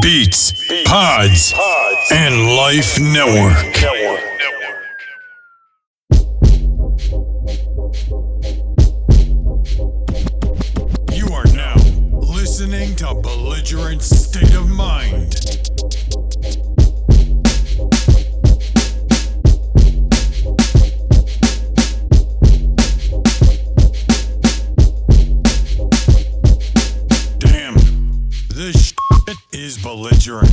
Beats, Pods, and Life Network. You are now listening to Belligerent State of Mind. Damn, this shit is belligerent.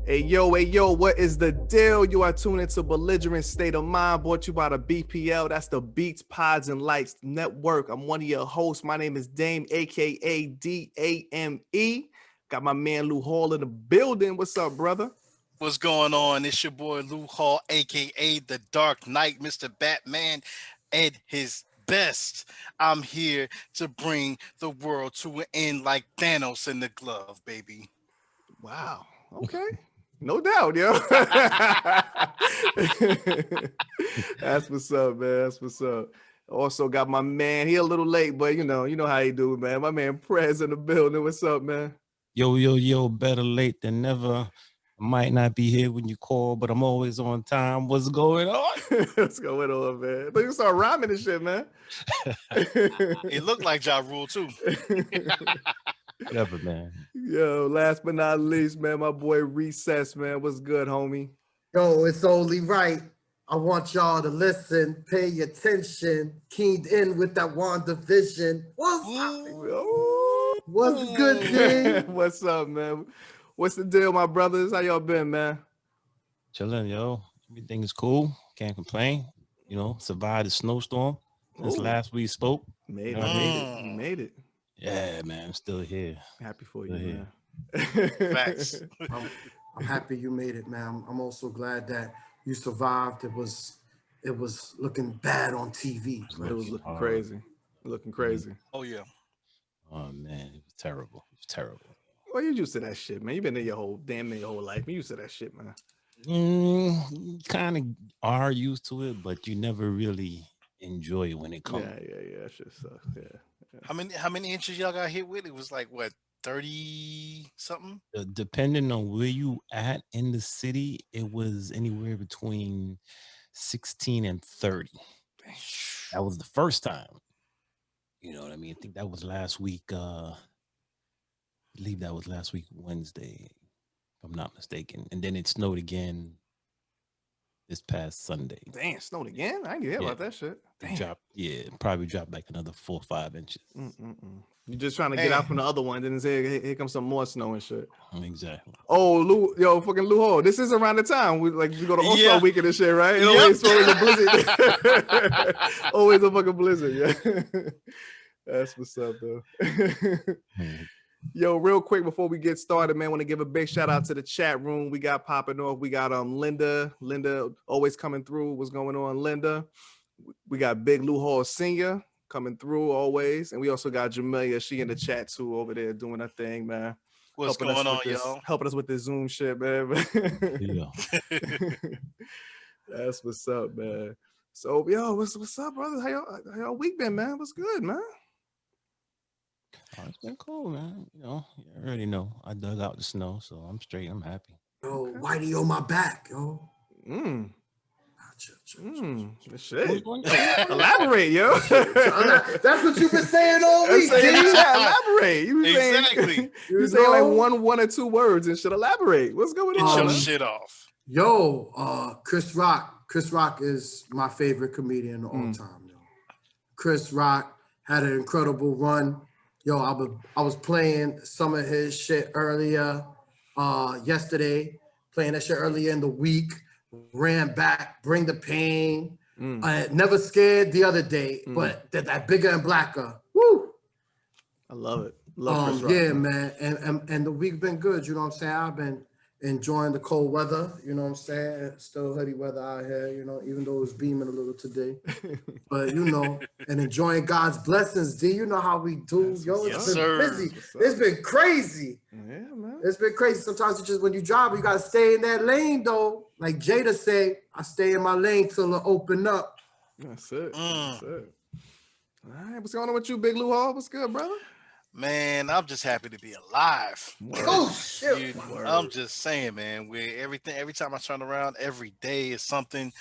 Hey yo, what is the deal? You are tuning into Belligerent State of Mind, brought to you by the BPL. That's the Beats, Pods, and Lights Network. I'm one of your hosts. My name is D.A.M.E, aka D.A.M.E. Got my man Lou Hall in the building. What's up, brother? What's going on? It's your boy Lou Hall, aka the Dark Knight, Mr. Batman, at his best. I'm here to bring the world to an end like Thanos in the glove, baby. Wow. Okay. No doubt, yo. That's what's up, man. That's what's up. Also got my man. He a little late, but you know how he do, man. My man Prez in the building. What's up, man? Yo, better late than never. I might not be here when you call, but I'm always on time. What's going on? What's going on, man? I think you start rhyming and shit, man. It looked like Ja Rule too. Whatever, man. Yo, last but not least, man, my boy Recess, man. What's good, homie? Yo, it's only right. I want y'all to listen, pay attention, keyed in with that WandaVision. What's good, G? What's up, man? What's the deal, my brothers? How y'all been, man? Chilling, yo. Everything is cool. Can't complain. You know, survived the snowstorm since last we spoke. Made it. You made it. Yeah, man. I'm still here. Happy for Still you, here. man. Facts. I'm happy you made it, man. I'm also glad that you survived. It was looking bad on TV. It was looking crazy. Looking crazy. Oh yeah. Oh, man. It was terrible. It was terrible. Well, you used to that shit, man. You've been there your whole life. You used to that shit, man. You kind of are used to it, but you never really enjoy it when it comes. Yeah. That shit sucks. Yeah. How many inches y'all got hit with? It was like what, 30 something? Depending on where you at in the city, it was anywhere between 16 and 30. That was the first time. You know what I mean? I think that was last week. I believe that was last week, Wednesday, if I'm not mistaken. And then it snowed again this past Sunday. Damn, snowed again? I didn't hear about that shit. Damn. Probably dropped like another 4 or 5 inches. You're just trying to get out from the other one, then say, here comes some more snow and shit. Exactly. Oh, fucking Lou Hall. This is around the time we go to All-Star Weekend and shit, right? Yep. Always a blizzard. Always a fucking blizzard, yeah. That's what's up, though. Yo, real quick before we get started, man, want to give a big shout out to the chat room. We got popping off. We got Linda always coming through. What's going on, Linda? We got Big Lou Hall Senior coming through always, and we also got Jamelia. She in the chat too over there doing her thing, man. What's going on, y'all? Helping us with this Zoom shit, man. Yeah. That's what's up, man. So, yo, what's up, brother? How y'all week been, man? What's good, man? Oh, it's been cool, man. You know, you already know. I dug out the snow, so I'm straight. I'm happy. Yo, Whitey on my back, yo. Shit. Elaborate, yo. That's what you've been saying all week, G. Elaborate. You Exactly. You saying like one or two words and should elaborate. What's going Get on? your shit off. Yo, Chris Rock. Chris Rock is my favorite comedian of all time, yo. Chris Rock had an incredible run. Yo, I was playing some of his shit earlier yesterday, playing that shit earlier in the week, ran back, Bring the Pain, Never Scared the other day, but that Bigger and Blacker, woo! I love it. Love Chris Rock. Yeah, man, and the week been good, you know what I'm saying? I've been enjoying the cold weather, you know what I'm saying? It's still hoodie weather out here, you know, even though it's beaming a little today. But, you know, and enjoying God's blessings, D. You know how we do. Yo, it's been busy. It's been crazy. Yeah, man. It's been crazy. Sometimes you just, when you drive, you got to stay in that lane, though. Like Jada say, I stay in my lane till it open up. That's it. That's it. All right, what's going on with you, Big Lou Hall? What's good, brother? Man, I'm just happy to be alive. Oh shit! I'm just saying, man. Where every time I turn around, every day is something.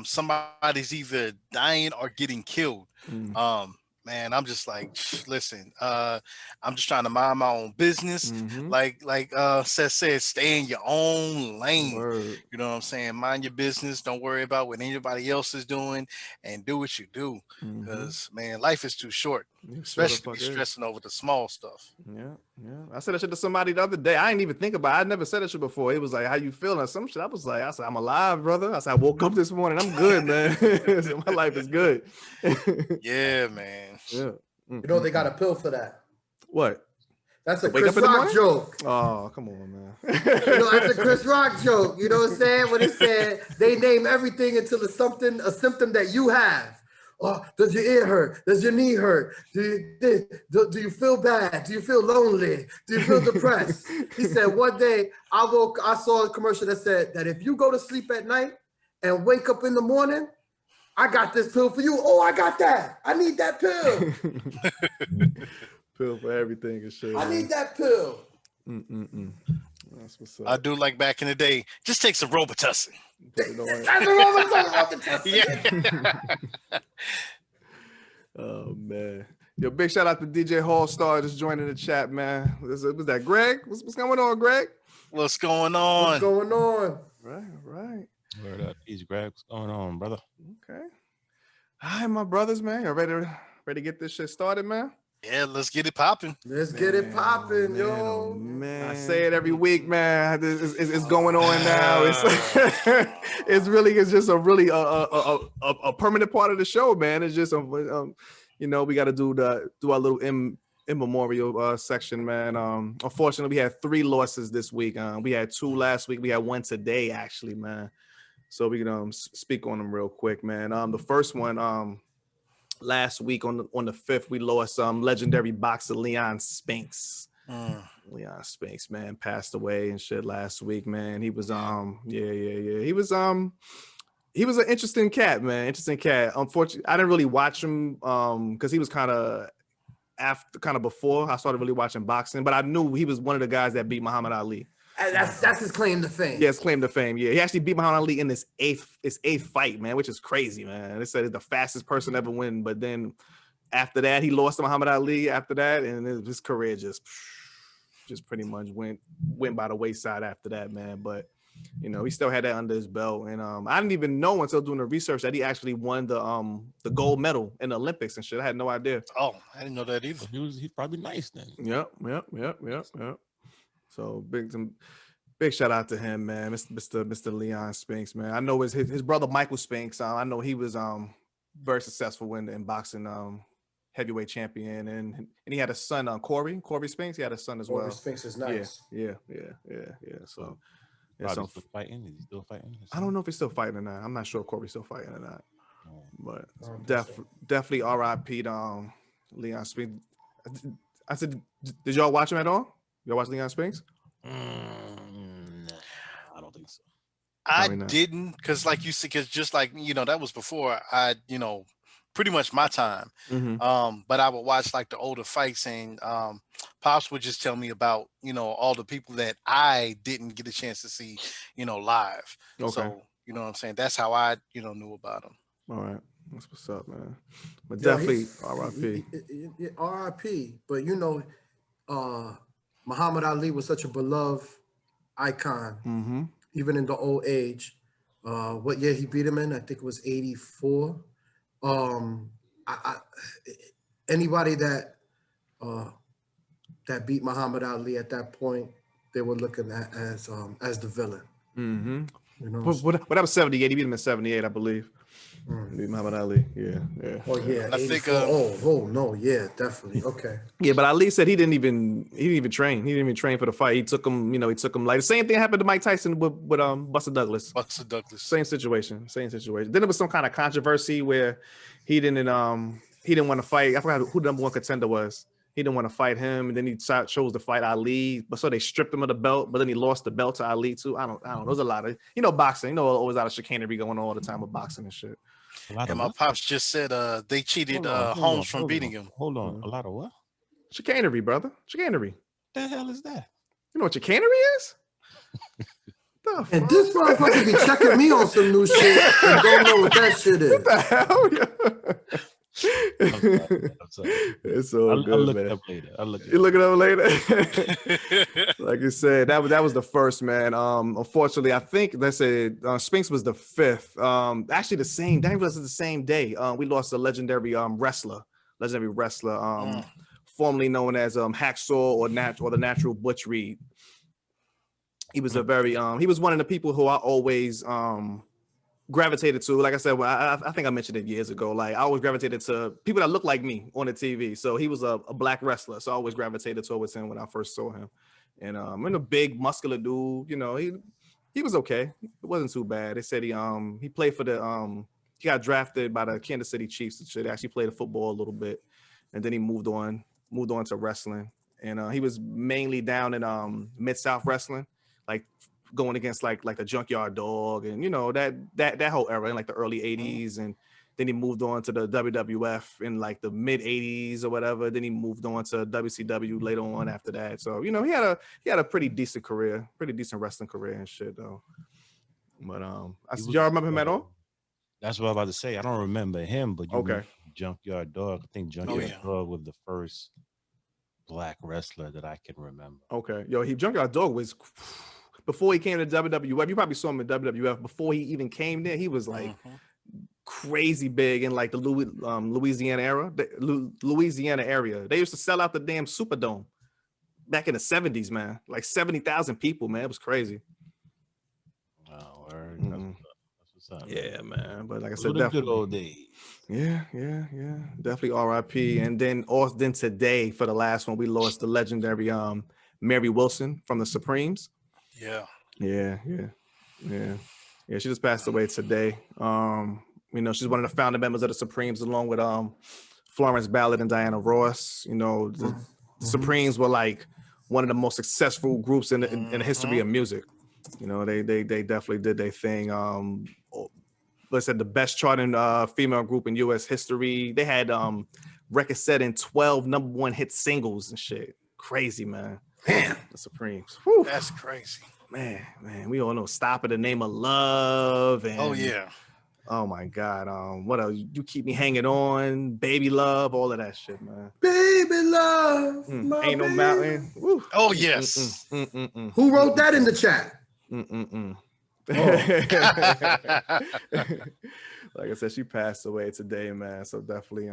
Somebody's either dying or getting killed. Mm. Man, I'm just like, listen. I'm just trying to mind my own business. Mhm. Like Seth said, stay in your own lane. Word. You know what I'm saying? Mind your business. Don't worry about what anybody else is doing, and do what you do. Mhm. Because man, life is too short, You sure the especially to be fuck is. stressing over the small stuff. Yeah, yeah. I said that shit to somebody the other day. I didn't even think about it. I never said that shit before. It was like, how you feeling? Some shit. I said, I'm alive, brother. I said, I woke up this morning. I'm good, man. So my life is good. Yeah, man. Yeah. You know they got a pill for that. What? That's a Wake Chris up in the Rock morning? joke. Oh, come on, man. You know, that's a Chris Rock joke. You know what I'm saying? When it said they name everything until it's a symptom that you have. Oh, does your ear hurt? Does your knee hurt? Do you feel bad? Do you feel lonely? Do you feel depressed? He said one day I saw a commercial that said that if you go to sleep at night and wake up in the morning, I got this pill for you. Oh, I got that. I need that pill. Pill for everything and shit. I need that pill. That's what's up. I do like back in the day. Just take some Robitussin. That's what I'm Yeah. Oh man. Yo, big shout out to DJ Hall Star just joining the chat, man. Was that Greg? What's going on, Greg? What's going on? What's going on? Right. Word up, peace, Greg. What's going on, brother? Okay. Hi, my brothers, man. You ready to get this shit started, man? Yeah, let's get it popping. Let's get it popping, yo. Man, I say it every week, man. It's going on now. It's just a really a permanent part of the show, man. It's just we got to do our little in memorial section, man. Unfortunately, we had 3 losses this week. We had 2 last week. We had 1 today, actually, man. So we can speak on them real quick, man. The first one, last week on the 5th, we lost legendary boxer Leon Spinks. Leon Spinks, man, passed away and shit last week, man. He was He was an interesting cat, man. Unfortunately, I didn't really watch him because he was kind of before I started really watching boxing, but I knew he was one of the guys that beat Muhammad Ali. That's his claim to fame. Yeah, his claim to fame. Yeah, he actually beat Muhammad Ali in his eighth fight, man, which is crazy, man. They said he's the fastest person to ever win, but then after that, he lost to Muhammad Ali after that, and his career just pretty much went by the wayside after that, man. But he still had that under his belt, and I didn't even know until doing the research that he actually won the gold medal in the Olympics and shit. I had no idea. Oh, I didn't know that either. He's probably nice then. Yep. So big shout out to him, man, Mr. Leon Spinks, man. I know his brother Michael Spinks. I know he was very successful in boxing, heavyweight champion, and he had a son, Corey Spinks. He had a son as well. Corey Spinks is nice. Yeah. So. Still fighting? Is he still fighting? I don't know if he's still fighting or not. I'm not sure if Corey's still fighting or not. But definitely R.I.P. Leon Spinks. I said, did y'all watch him at all? Y'all watch Leon Spinks? Nah, I don't think so. I didn't, because like you said, because just like that was before I pretty much my time. Mm-hmm. But I would watch like the older fights, and Pops would just tell me about all the people that I didn't get a chance to see live. Okay. So you know what I'm saying, that's how I knew about them. All right, that's what's up, man. But definitely R.I.P. R.I.P. But Muhammad Ali was such a beloved icon, even in the old age. What year he beat him in? I think it was 84. Anybody that beat Muhammad Ali at that point, they were looking at as the villain. Mm-hmm. What was 78? He beat him in 78, I believe. Beat Muhammad Ali. Yeah. Oh yeah. I think. No, yeah, definitely. Okay. Yeah, but Ali said he didn't even train. He didn't even train for the fight. He took him like the same thing happened to Mike Tyson with Buster Douglas. Same situation. Then there was some kind of controversy where he didn't want to fight. I forgot who the number 1 contender was. He didn't want to fight him, and then he chose to fight Ali. But so they stripped him of the belt, but then he lost the belt to Ali too. I don't know. There's a lot of boxing. Always a lot of chicanery going on all the time with boxing and shit. And my pops just said they cheated Holmes from beating him. Hold on. A lot of what? Chicanery, brother. Chicanery. The hell is that? You know what chicanery is? And this motherfucker be checking me on some new shit and don't know what that shit is. What the hell? I'm sorry. It's all good, I'll look man. it up later. You look it up later? Like you said, that was the first, man. Unfortunately, I think they said Spinks was the fifth. Actually, the same. Dang, was the same day. We lost a legendary wrestler, formerly known as Hacksaw or the Natural Butch Reed. He was a very he was one of the people who I always gravitated to. Like I said, well, I think I mentioned it years ago. Like I always gravitated to people that look like me on the TV. So he was a black wrestler. So I always gravitated towards him when I first saw him. And a big muscular dude, you know, he was okay. It wasn't too bad. They said he played for the he got drafted by the Kansas City Chiefs and shit. Actually played football a little bit. And then he moved on to wrestling. And he was mainly down in Mid-South wrestling, like going against like the Junkyard Dog and you know that whole era in like the early 80s. And then he moved on to the WWF in like the mid 80s or whatever. Then he moved on to WCW later on after that. So you know he had a pretty decent career, pretty decent wrestling career and shit though. But y'all remember him at all? That's what I was about to say. I don't remember him, but okay. Junkyard Dog. I think Junkyard Dog was the first black wrestler that I can remember. Okay, Junkyard Dog was before he came to WWF. You probably saw him in WWF before he even came there. He was like crazy big in like the Louisiana area. They used to sell out the damn Superdome back in the 70s, man. Like 70,000 people, man. It was crazy. Oh, that's what's up. Yeah, man. But like I said, definitely good old days. Yeah. Definitely R.I.P. And then today for the last one, we lost the legendary Mary Wilson from the Supremes. Yeah. She just passed away today. You know, she's one of the founding members of the Supremes, along with Florence Ballard and Diana Ross. You know, the Supremes were like one of the most successful groups in the history of music. You know, they definitely did their thing. Let's say the best charting female group in U.S. history. They had records setting 12 #1 hit singles and shit. Crazy, man. Damn. The Supremes. Whew. That's crazy. Man, we all know "Stop in the Name of Love" and oh my God, what else? "You Keep Me Hanging On," "Baby Love," all of that shit, man. Baby love, Ain't No Mountain. Woo. Oh yes. Who wrote that in the chat? Like I said, she passed away today, man. So definitely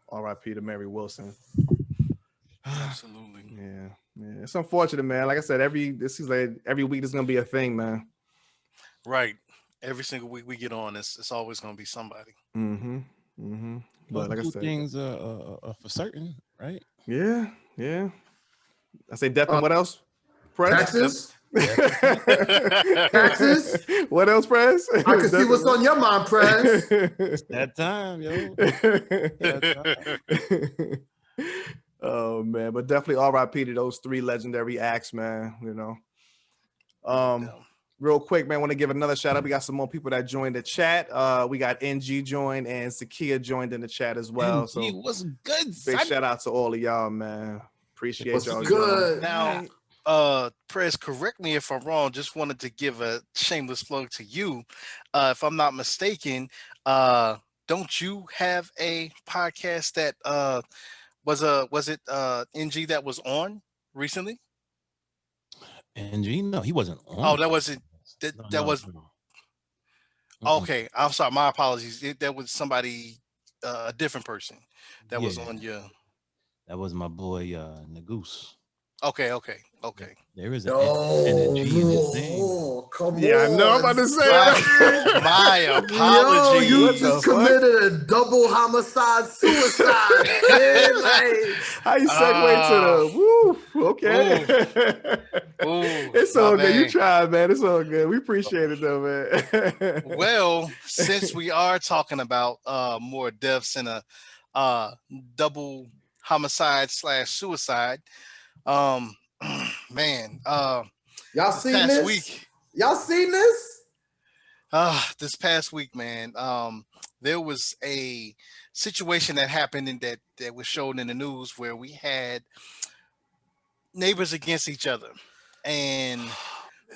R.I.P. to Mary Wilson. Absolutely. Yeah. It's unfortunate, man. Like I said, this seems like every week there's gonna be a thing, man. Right. Every single week we get on, it's always gonna be somebody. But like I said, things are for certain, right? Yeah. I say death and what else? Prez? Taxes. Taxes. What else, Prez? I can see what's on your mind, Prez. It's that time, yo. Oh man, but definitely R.I.P. to those three legendary acts, man. You know. Real quick, man, want to give another shout out. We got some more people that joined the chat. We got NG joined and Zakia joined in the chat as well. NG, so what's good? Big shout out to all of y'all, man. Appreciate y'all. Good. Now, Prez, correct me if I'm wrong. Just wanted to give a shameless plug to you. If I'm not mistaken, don't you have a podcast that was it NG that was on recently? NG? No, he wasn't on. Oh, that wasn't. That was. Okay, I'm sorry. My apologies. That was somebody, a different person that was on your. That was my boy Nagoose. Okay. There is an energy in his name. Come on. I know I'm about to say that. My apologies. Yo, you just committed a double homicide suicide. Man. Like, how you segue to the woo? Okay. It's all good. You tried, man. It's all good. We appreciate it though, man. Well, since we are talking about more deaths and a double homicide / suicide, man, y'all seen this? Y'all seen this? This past week, man, there was a situation that happened in that was shown in the news where we had neighbors against each other. And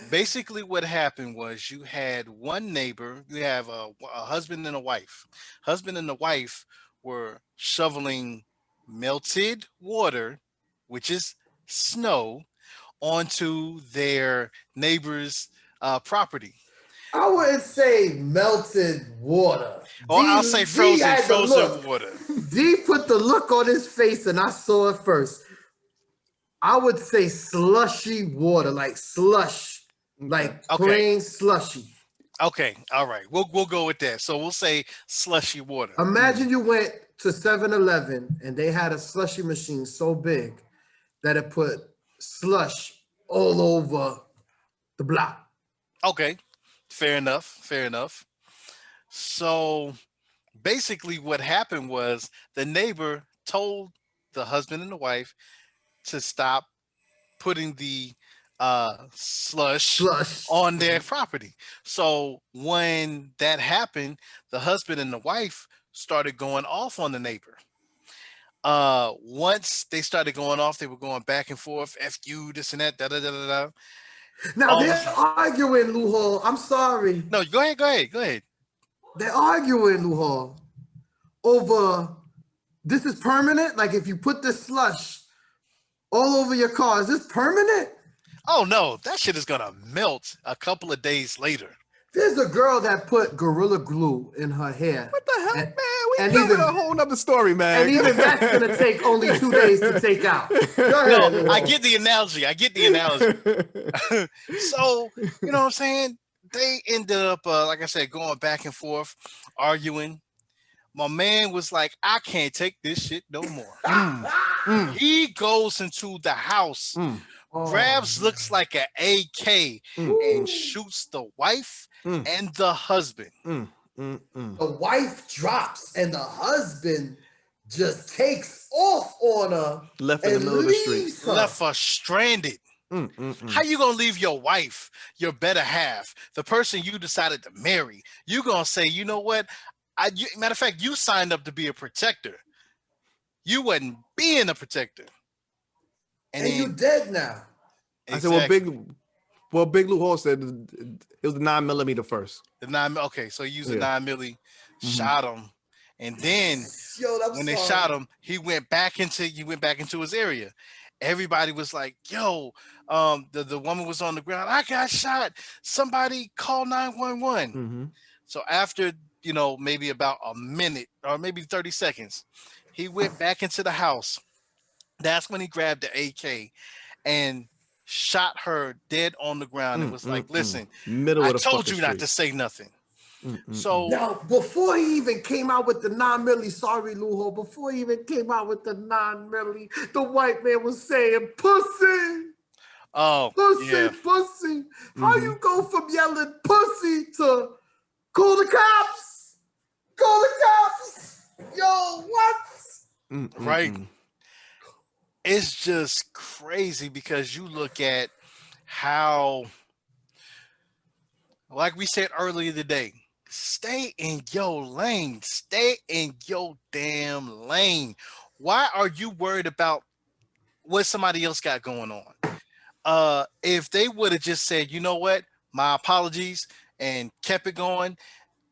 basically what happened was you had one neighbor, you have a husband and a wife. Husband and the wife were shoveling melted water, which is snow, onto their neighbor's property. I wouldn't say melted water. Or I'll say frozen had the frozen look. water. D put the look on his face, and I saw it first. I would say slushy water, like slush, like Okay. plain slushy. Okay, all right. We'll go with that. So we'll say slushy water. Imagine you went to 7-Eleven and they had a slushy machine so big that it put slush all over the block. Okay, fair enough. Fair enough. So basically, what happened was the neighbor told the husband and the wife to stop putting the slush on their property. So when that happened, the husband and the wife started going off on the neighbor. Once they started going off, they were going back and forth, F you, this and that, da da da da da. Now they're arguing, Lou Hall. I'm sorry. No, go ahead. They're arguing, Lou Hall, over this is permanent. Like if you put this slush all over your car, is this permanent? Oh no, that shit is gonna melt a couple of days later. There's a girl that put Gorilla Glue in her hair. What the hell, man? and We even- a whole nother story, man. And even that's gonna take only 2 days to take out. Go ahead, Lou No, I Hall. get the analogy. So, you know what I'm saying? They ended up, like I said, going back and forth, arguing. My man was like, I can't take this shit no more. He goes into the house, grabs, looks like an AK, and shoots the wife and the husband. The wife drops and the husband just takes off on her. Left in the middle of the street. leaves her. Left her stranded. How you gonna leave your wife, your better half, the person you decided to marry? You gonna say, you know what? Matter of fact, you signed up to be a protector. You wasn't being a protector, And you dead now. I said, well, Big Lou Hall said it was the 9mm first. The 9. Okay, so he used the 9mm, shot him, and then when they shot him, he went back into his area. Everybody was like, "Yo, the woman was on the ground. I got shot. Somebody call 911." So after maybe about a minute or maybe 30 seconds, he went back into the house. That's when he grabbed the AK and shot her dead on the ground and was like, "Listen, I told you not to say nothing." So now, before he even came out with the 9mm, sorry, Lou Hall, before he even came out with the 9mm, the white man was saying, "Pussy, oh, pussy, yeah. pussy." How you go from yelling pussy to call the cops? Call the cops. Yo, what? Right? It's just crazy because you look at how, like we said earlier today, stay in your lane. Stay in your damn lane. Why are you worried about what somebody else got going on? If they would have just said, you know what, my apologies, and kept it going,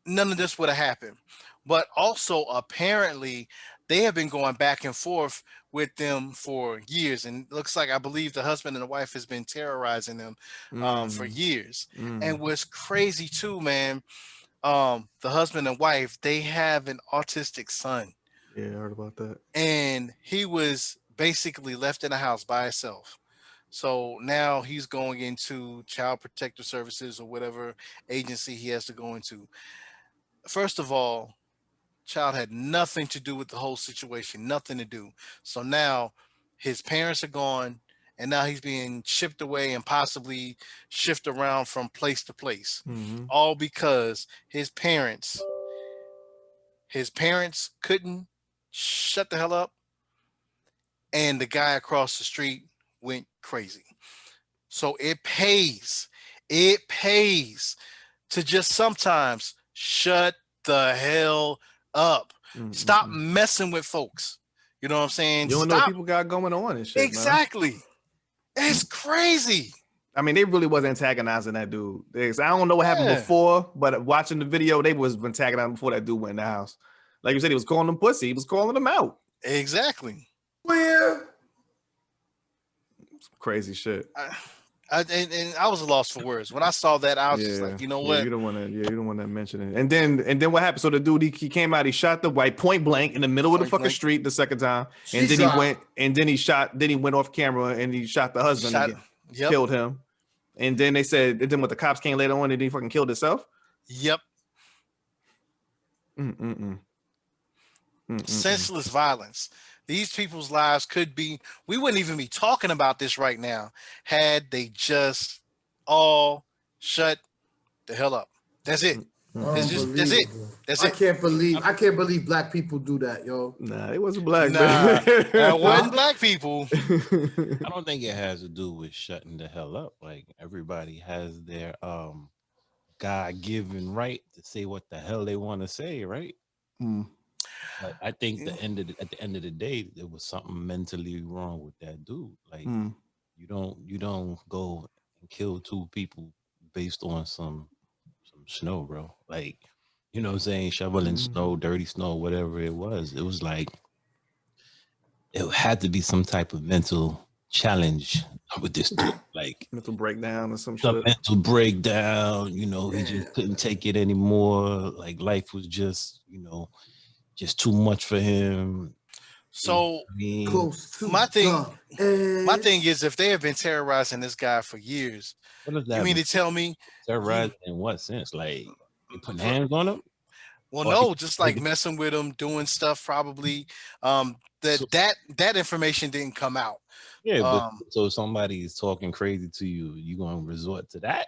none of this would have happened. But also, apparently, they have been going back and forth with them for years, and looks like I believe the husband and the wife has been terrorizing them for years. And what's crazy too, man, the husband and wife, they have an autistic son. Yeah, I heard about that. And he was basically left in the house by himself. So now he's going into Child Protective Services or whatever agency he has to go into. First of all, child had nothing to do with the whole situation, nothing to do. So now his parents are gone, and now he's being shipped away and possibly shifted around from place to place, all because his parents couldn't shut the hell up, and the guy across the street went crazy. So it pays to just sometimes shut the hell up. Mm, Stop mm, mm. messing with folks. You know what I'm saying? You don't know what Stop. people got going on and shit, man. Exactly. It's crazy. I mean, they really was antagonizing that dude. I don't know what happened Yeah. before, but watching the video, they was antagonizing before that dude went in the house. Like you said, he was calling them pussy. He was calling them out. Exactly. Where? Crazy shit. And I was lost for words when I saw that. I was just like, you know what? You don't want to. Yeah, you don't want to mention it. And then what happened? So the dude he came out. He shot the white point blank in the middle of the fucking street the second time. And then he went. And then he shot. Then he went off camera and he shot the husband. And killed him. And then they said. And then when the cops came later on, and he fucking killed himself. Yep. Senseless violence. These people's lives could be, we wouldn't even be talking about this right now had they just all shut the hell up. That's it. That's it. That's it. I can't believe black people do that, yo. Nah, it wasn't black. Nah, that wasn't black people. I don't think it has to do with shutting the hell up. Like, everybody has their God-given right to say what the hell they want to say, right? But I think at the end of the day, there was something mentally wrong with that dude. Like, you don't go and kill two people based on some snow, bro. Like, you know what I'm saying? Shoveling snow, dirty snow, whatever it was. It was like, it had to be some type of mental challenge with this dude. Like, mental breakdown or some shit. Mental breakdown, you know, he just couldn't take it anymore. Like, life was just, you know, just too much for him. So my thing is, if they have been terrorizing this guy for years, what does that you mean to tell me terrorizing in what sense? Like, they putting hands on him? Well, no, just like messing with him, doing stuff. Probably that information didn't come out. Yeah, but so if somebody is talking crazy to you, you gonna resort to that?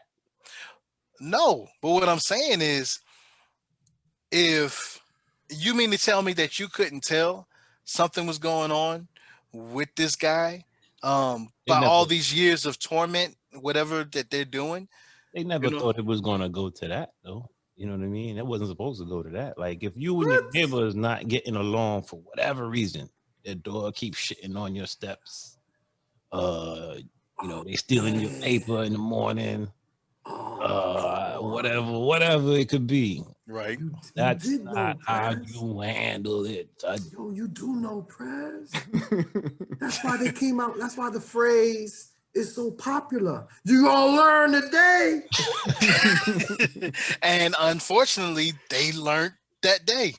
No, but what I'm saying is, if you mean to tell me that you couldn't tell something was going on with this guy by all these years of torment, whatever that they're doing? They never thought it was going to go to that, though. You know what I mean? It wasn't supposed to go to that. Like, if you and your neighbors not getting along for whatever reason, their dog keeps shitting on your steps. You know, they stealing your paper in the morning. Whatever it could be. Right. That's not how you handle it. Yo, you do know, Prez. That's why they came out. That's why the phrase is so popular. You gonna learn today. And unfortunately, they learned that day.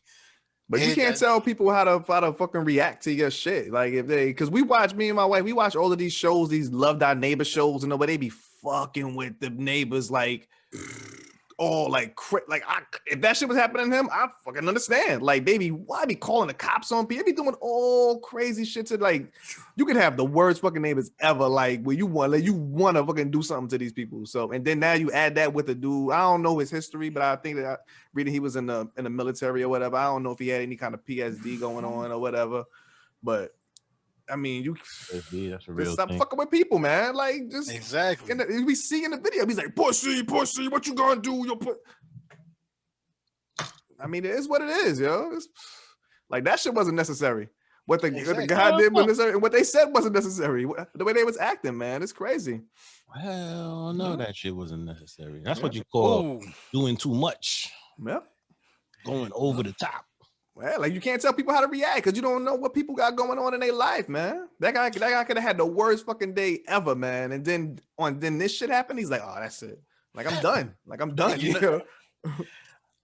But you can't tell people how to fucking react to your shit. Like, if they, because me and my wife, we watch all of these shows, these Love Thy Neighbor shows, and they be fucking with the neighbors, like, if that shit was happening to him, I fucking understand. Like, baby, why be calling the cops on people? They be doing all crazy shit to, like, you can have the worst fucking neighbors ever, like, where you want to fucking do something to these people. So, and then now you add that with a dude. I don't know his history, but I think that reading he was in the military or whatever. I don't know if he had any kind of PSD going on or whatever, but I mean, that's a real stop thing. fucking with people, man. Like, just exactly. We see in the video, he's like, pussy, what you gonna do? I mean, it is what it is, yo. Like, that shit wasn't necessary. What the guy did wasn't necessary, and what they said wasn't necessary. The way they was acting, man, it's crazy. Well, no, that shit wasn't necessary. That's what you call doing too much. Yep. Going over the top. Well, like, you can't tell people how to react because you don't know what people got going on in their life, man. That guy could have had the worst fucking day ever, man. And then this shit happened. He's like, oh, that's it. Like, I'm done. You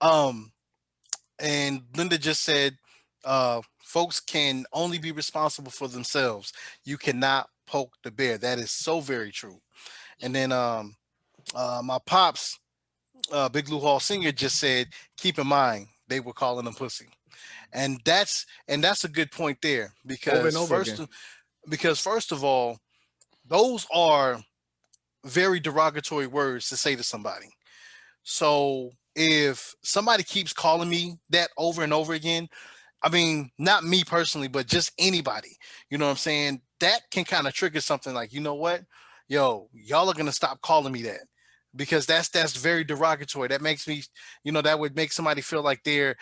know? And Linda just said, folks can only be responsible for themselves. You cannot poke the bear. That is so very true. And then my pops, Big Lou Hall Sr. just said, keep in mind, they were calling them pussy. And that's a good point there, because first of all, those are very derogatory words to say to somebody. So if somebody keeps calling me that over and over again, I mean, not me personally, but just anybody, you know what I'm saying? That can kind of trigger something like, you know what? Yo, y'all are going to stop calling me that. because that's very derogatory. That makes me, that would make somebody feel like they're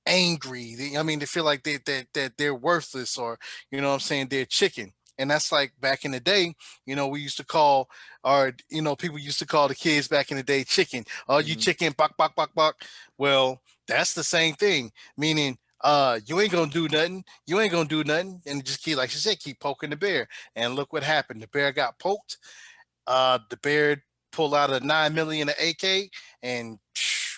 angry. They feel like that they're worthless, or what I'm saying, they're chicken. And that's like back in the day, we used to call, or people used to call the kids back in the day chicken. Oh, you chicken, bok bok bok bok. Well, that's the same thing, meaning you ain't gonna do nothing. You ain't gonna do nothing, and just keep, like she said, keep poking the bear. And look what happened. The bear got poked. The bear pulled out a 9mm AK and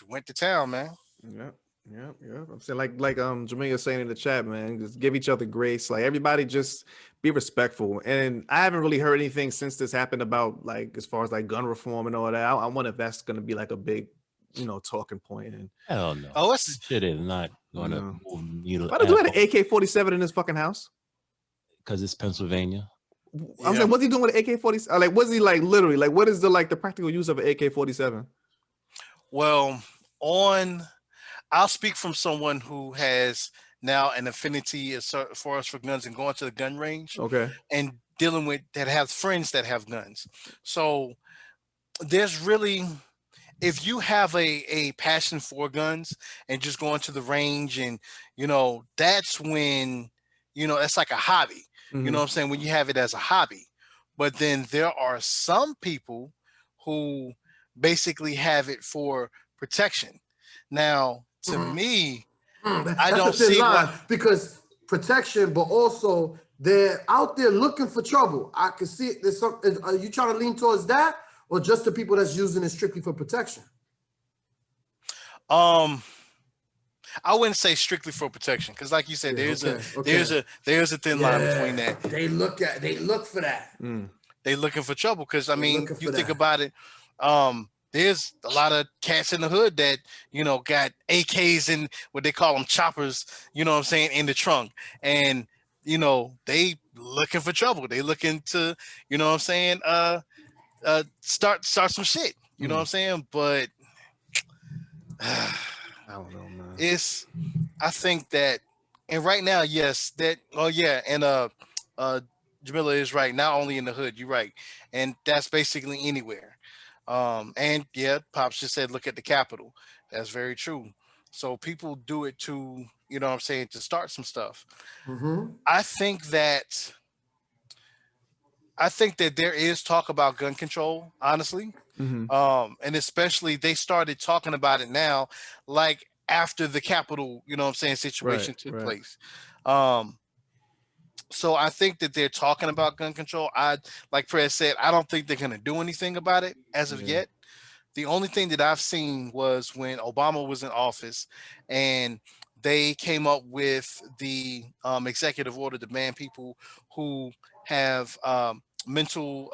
went to town, man. Yeah. I'm saying like Jamaica saying in the chat, man, just give each other grace. Like everybody just be respectful. And I haven't really heard anything since this happened about like as far as like gun reform and all that. I wonder if that's gonna be like a big, talking point. And hell no. Oh, it's Shit is not gonna move the needle. why do you have an AK-47 in his fucking house? Because it's Pennsylvania. I'm saying, what's he doing with an AK-47? Like, what's he like literally? Like, what is the practical use of an AK-47? Well, I'll speak from someone who has now an affinity as far as for guns and going to the gun range. Okay. And dealing with that, have friends that have guns. So there's really, if you have a passion for guns and just going to the range, and that's when it's like a hobby. Mm-hmm. You know what I'm saying? When you have it as a hobby. But then there are some people who basically have it for protection. Now, to me, I don't see why, because protection, but also they're out there looking for trouble. I can see it. There's some. Are you trying to lean towards that, or just the people that's using it strictly for protection? I wouldn't say strictly for protection, because like you said, there's a thin line between that. They look for that. They looking for trouble, because you think about it. There's a lot of cats in the hood that, got AKs and what they call them choppers, in the trunk. And, they looking for trouble. They looking to, start some shit. You know what I'm saying? But I don't know, man. I think that, and right now, yes, Jamila is right. Not only in the hood, you're right. And that's basically anywhere. And yeah, Pops just said, look at the Capitol. That's very true. So people do it to, to start some stuff. Mm-hmm. I think that there is talk about gun control, honestly. Mm-hmm. And especially they started talking about it now, like after the Capitol, situation took place. So I think that they're talking about gun control. Like Prez said, I don't think they're going to do anything about it as of yet. The only thing that I've seen was when Obama was in office, and they came up with the executive order to ban people who have mental,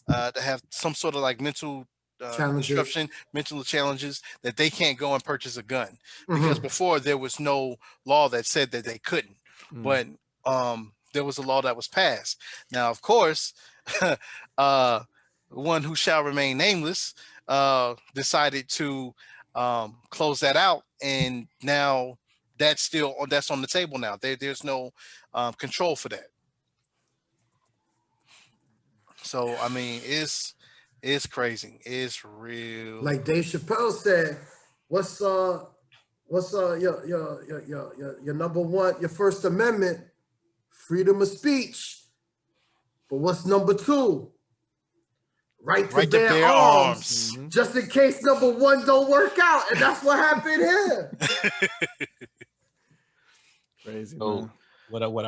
that have some sort of like mental disruption, mental challenges, that they can't go and purchase a gun. Because before there was no law that said that they couldn't. But there was a law that was passed. Now, of course, one who shall remain nameless decided to close that out, and now that's on the table now. There's no control for that. So it's crazy. It's real. Like Dave Chappelle said, what's your number one, your First Amendment? Freedom of speech. But what's number two? Right to bear arms. Just in case number one don't work out. And that's what happened here. Crazy. So Man. what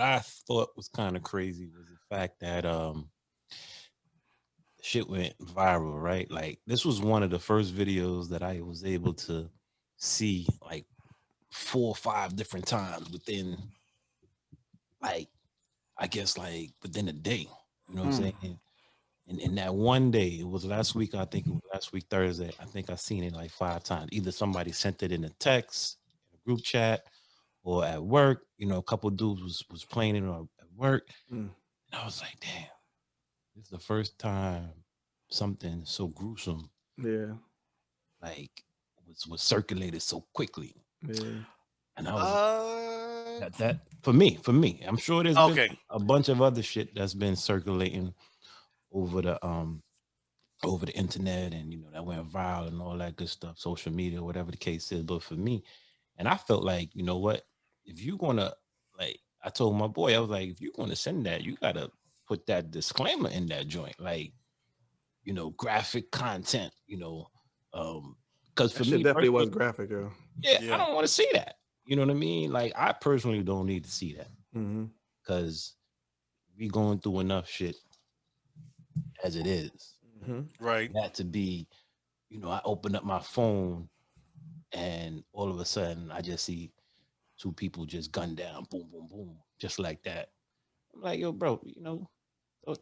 I thought was kind of crazy was the fact that shit went viral, right? Like this was one of the first videos that I was able to see like 4 or 5 different times within, like, I guess like within a day. You know what I'm saying? And in that one day, it was last week, I think it was last week Thursday, I think I seen it like 5 times. Either somebody sent it in a text, in a group chat, or at work. A couple dudes was playing it at work. And I was like, damn, this is the first time something so gruesome like was circulated so quickly. And I was that for me, I'm sure there's been a bunch of other shit that's been circulating over the over the internet, and that went viral and all that good stuff, social media, whatever the case is. But for me, and I felt like, you know what, if you're gonna, like, I told my boy, I was like, if you're gonna send that, you gotta put that disclaimer in that joint, like, graphic content, because for That shit me definitely was personally, graphic, yo. yeah, I Yeah. don't want to see that. You know what I mean? Like, I personally don't need to see that, Mm-hmm. because we going through enough shit as it is. Mm-hmm. Right. That to be, I open up my phone and all of a sudden I just see two people just gunned down, boom, boom, boom, just like that. I'm like, yo, bro,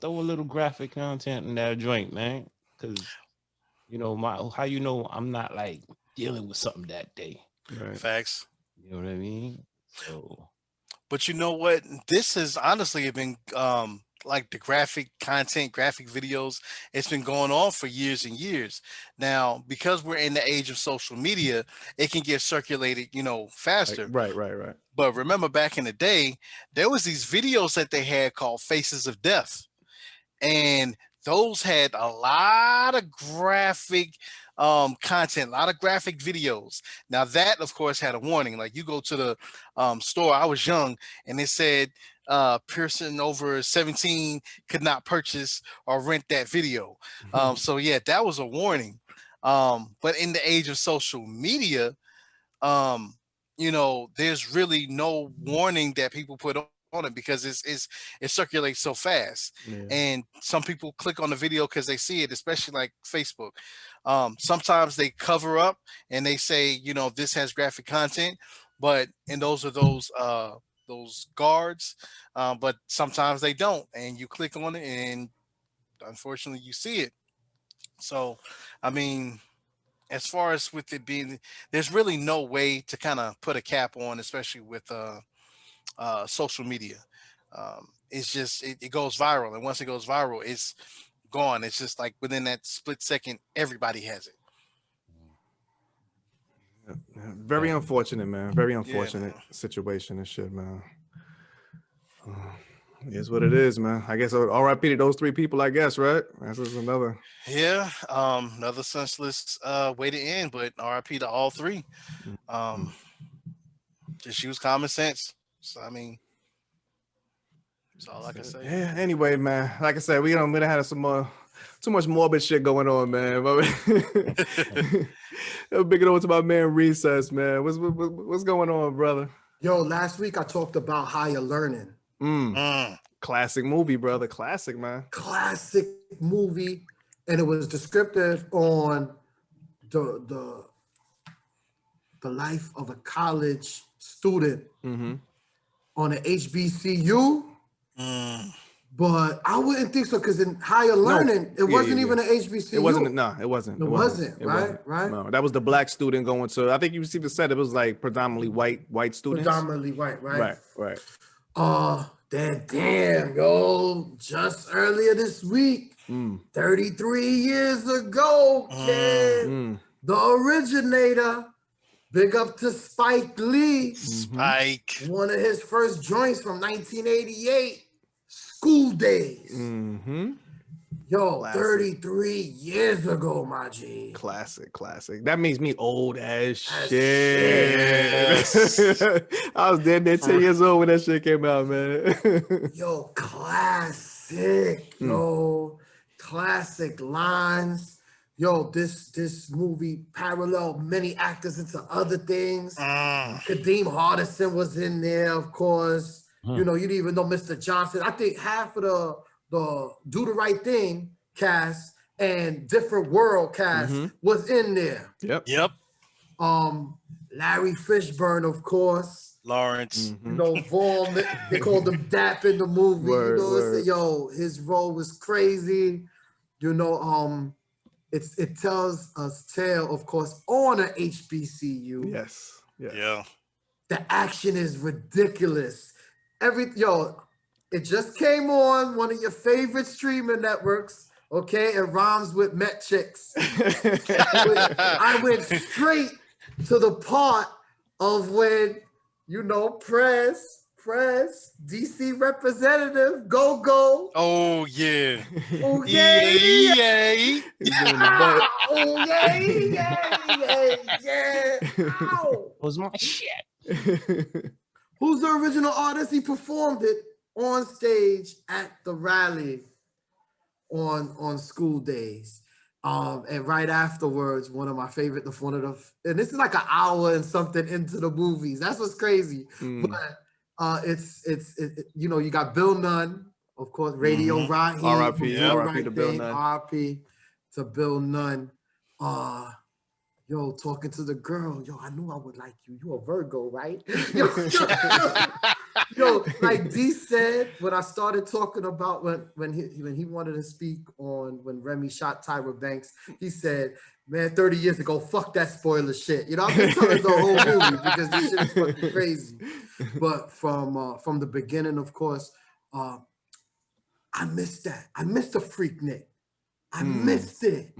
throw a little graphic content in that joint, man, because how I'm not like dealing with something that day. Right. Facts. You know what I mean? So But you know what? This has honestly been like the graphic content, graphic videos. It's been going on for years and years. Now, because we're in the age of social media, it can get circulated, faster. Right. But remember back in the day, there was these videos that they had called Faces of Death. And those had a lot of graphic content, a lot of graphic videos. Now that, of course, had a warning. Like, you go to the store, I was young, and it said person over 17 could not purchase or rent that video. So yeah, that was a warning. But in the age of social media, there's really no warning that people put on it, because it circulates so fast. Yeah. And some people click on the video because they see it, especially like Facebook. Sometimes they cover up and they say, this has graphic content, and those are those guards, but sometimes they don't, and you click on it and unfortunately you see it. So I mean, as far as with it being, there's really no way to kind of put a cap on, especially with social media. It's just it goes viral, and once it goes viral, it's gone. It's just like within that split second, everybody has it. Very unfortunate, man. Very Yeah, unfortunate man. situation and shit, man. It is what it is, man. I guess R.I.P. to those three people, I guess, right? This is another. Yeah, another senseless way to end, but RIP to all three. Um, just use common sense. So I mean, that's all I can say. Yeah. Anyway, man. Like I said, we done had some more, too much morbid shit going on, man. Big it over to my man Recess, man. What's going on, brother? Yo, last week I talked about higher learning. Classic movie, brother. Classic, man. Classic movie, and it was descriptive on the life of a college student on an HBCU. But I wouldn't think so, because in higher learning, it wasn't even an HBCU. It wasn't. No, it wasn't. It wasn't. Right. No, that was the black student going to. I think you even said it was like predominantly white students. Predominantly white, right? Right. Damn, yo, just earlier this week, 33 years ago, kid, the originator, big up to Spike Lee. Spike. One of his first joints from 1988, School Daze. Yo, Classic. 33 years ago, my G. Classic. That makes me old as shit. Yes. I was dead there 10 years old when that shit came out, man. Yo, classic. Yo, classic lines. Yo, this movie paralleled many actors into other things. Kadeem Hardison was in there, of course. You didn't even know Mr. Johnson. I think half of the Do the Right Thing cast and Different World cast was in there. Yep. Larry Fishburne, of course. Lawrence. Vaughn, they called him Dap in the movie. Word. Yo, his role was crazy. It tells a tale, of course, on a HBCU. Yes. Yeah. The action is ridiculous. It just came on one of your favorite streaming networks. Okay, it rhymes with Met Chicks. I went straight to the part of when Prez Prez, DC representative, go. Oh yeah. Okay. EA. He's doing the butt. Oh, yeah. Ow. Was my shit. Who's the original artist? He performed it on stage at the rally on School Daze. And right afterwards, one of my favorite, and this is like an hour and something into the movies. That's what's crazy. But it's you know, you got Bill Nunn, of course, Radio Raheem, R.I.P. R.I.P. to Bill Nunn. R.I.P. to Bill Nunn. Yo, talking to the girl. Yo, I knew I would like you. You a Virgo, right? Yo, like D said, when I started talking about when he wanted to speak on when Remy shot Tyra Banks, he said, man, 30 years ago, fuck that spoiler shit. You know, I've been telling the whole movie because this shit is fucking crazy. But from the beginning, of course, I missed that. I missed the Freaknik. I missed it.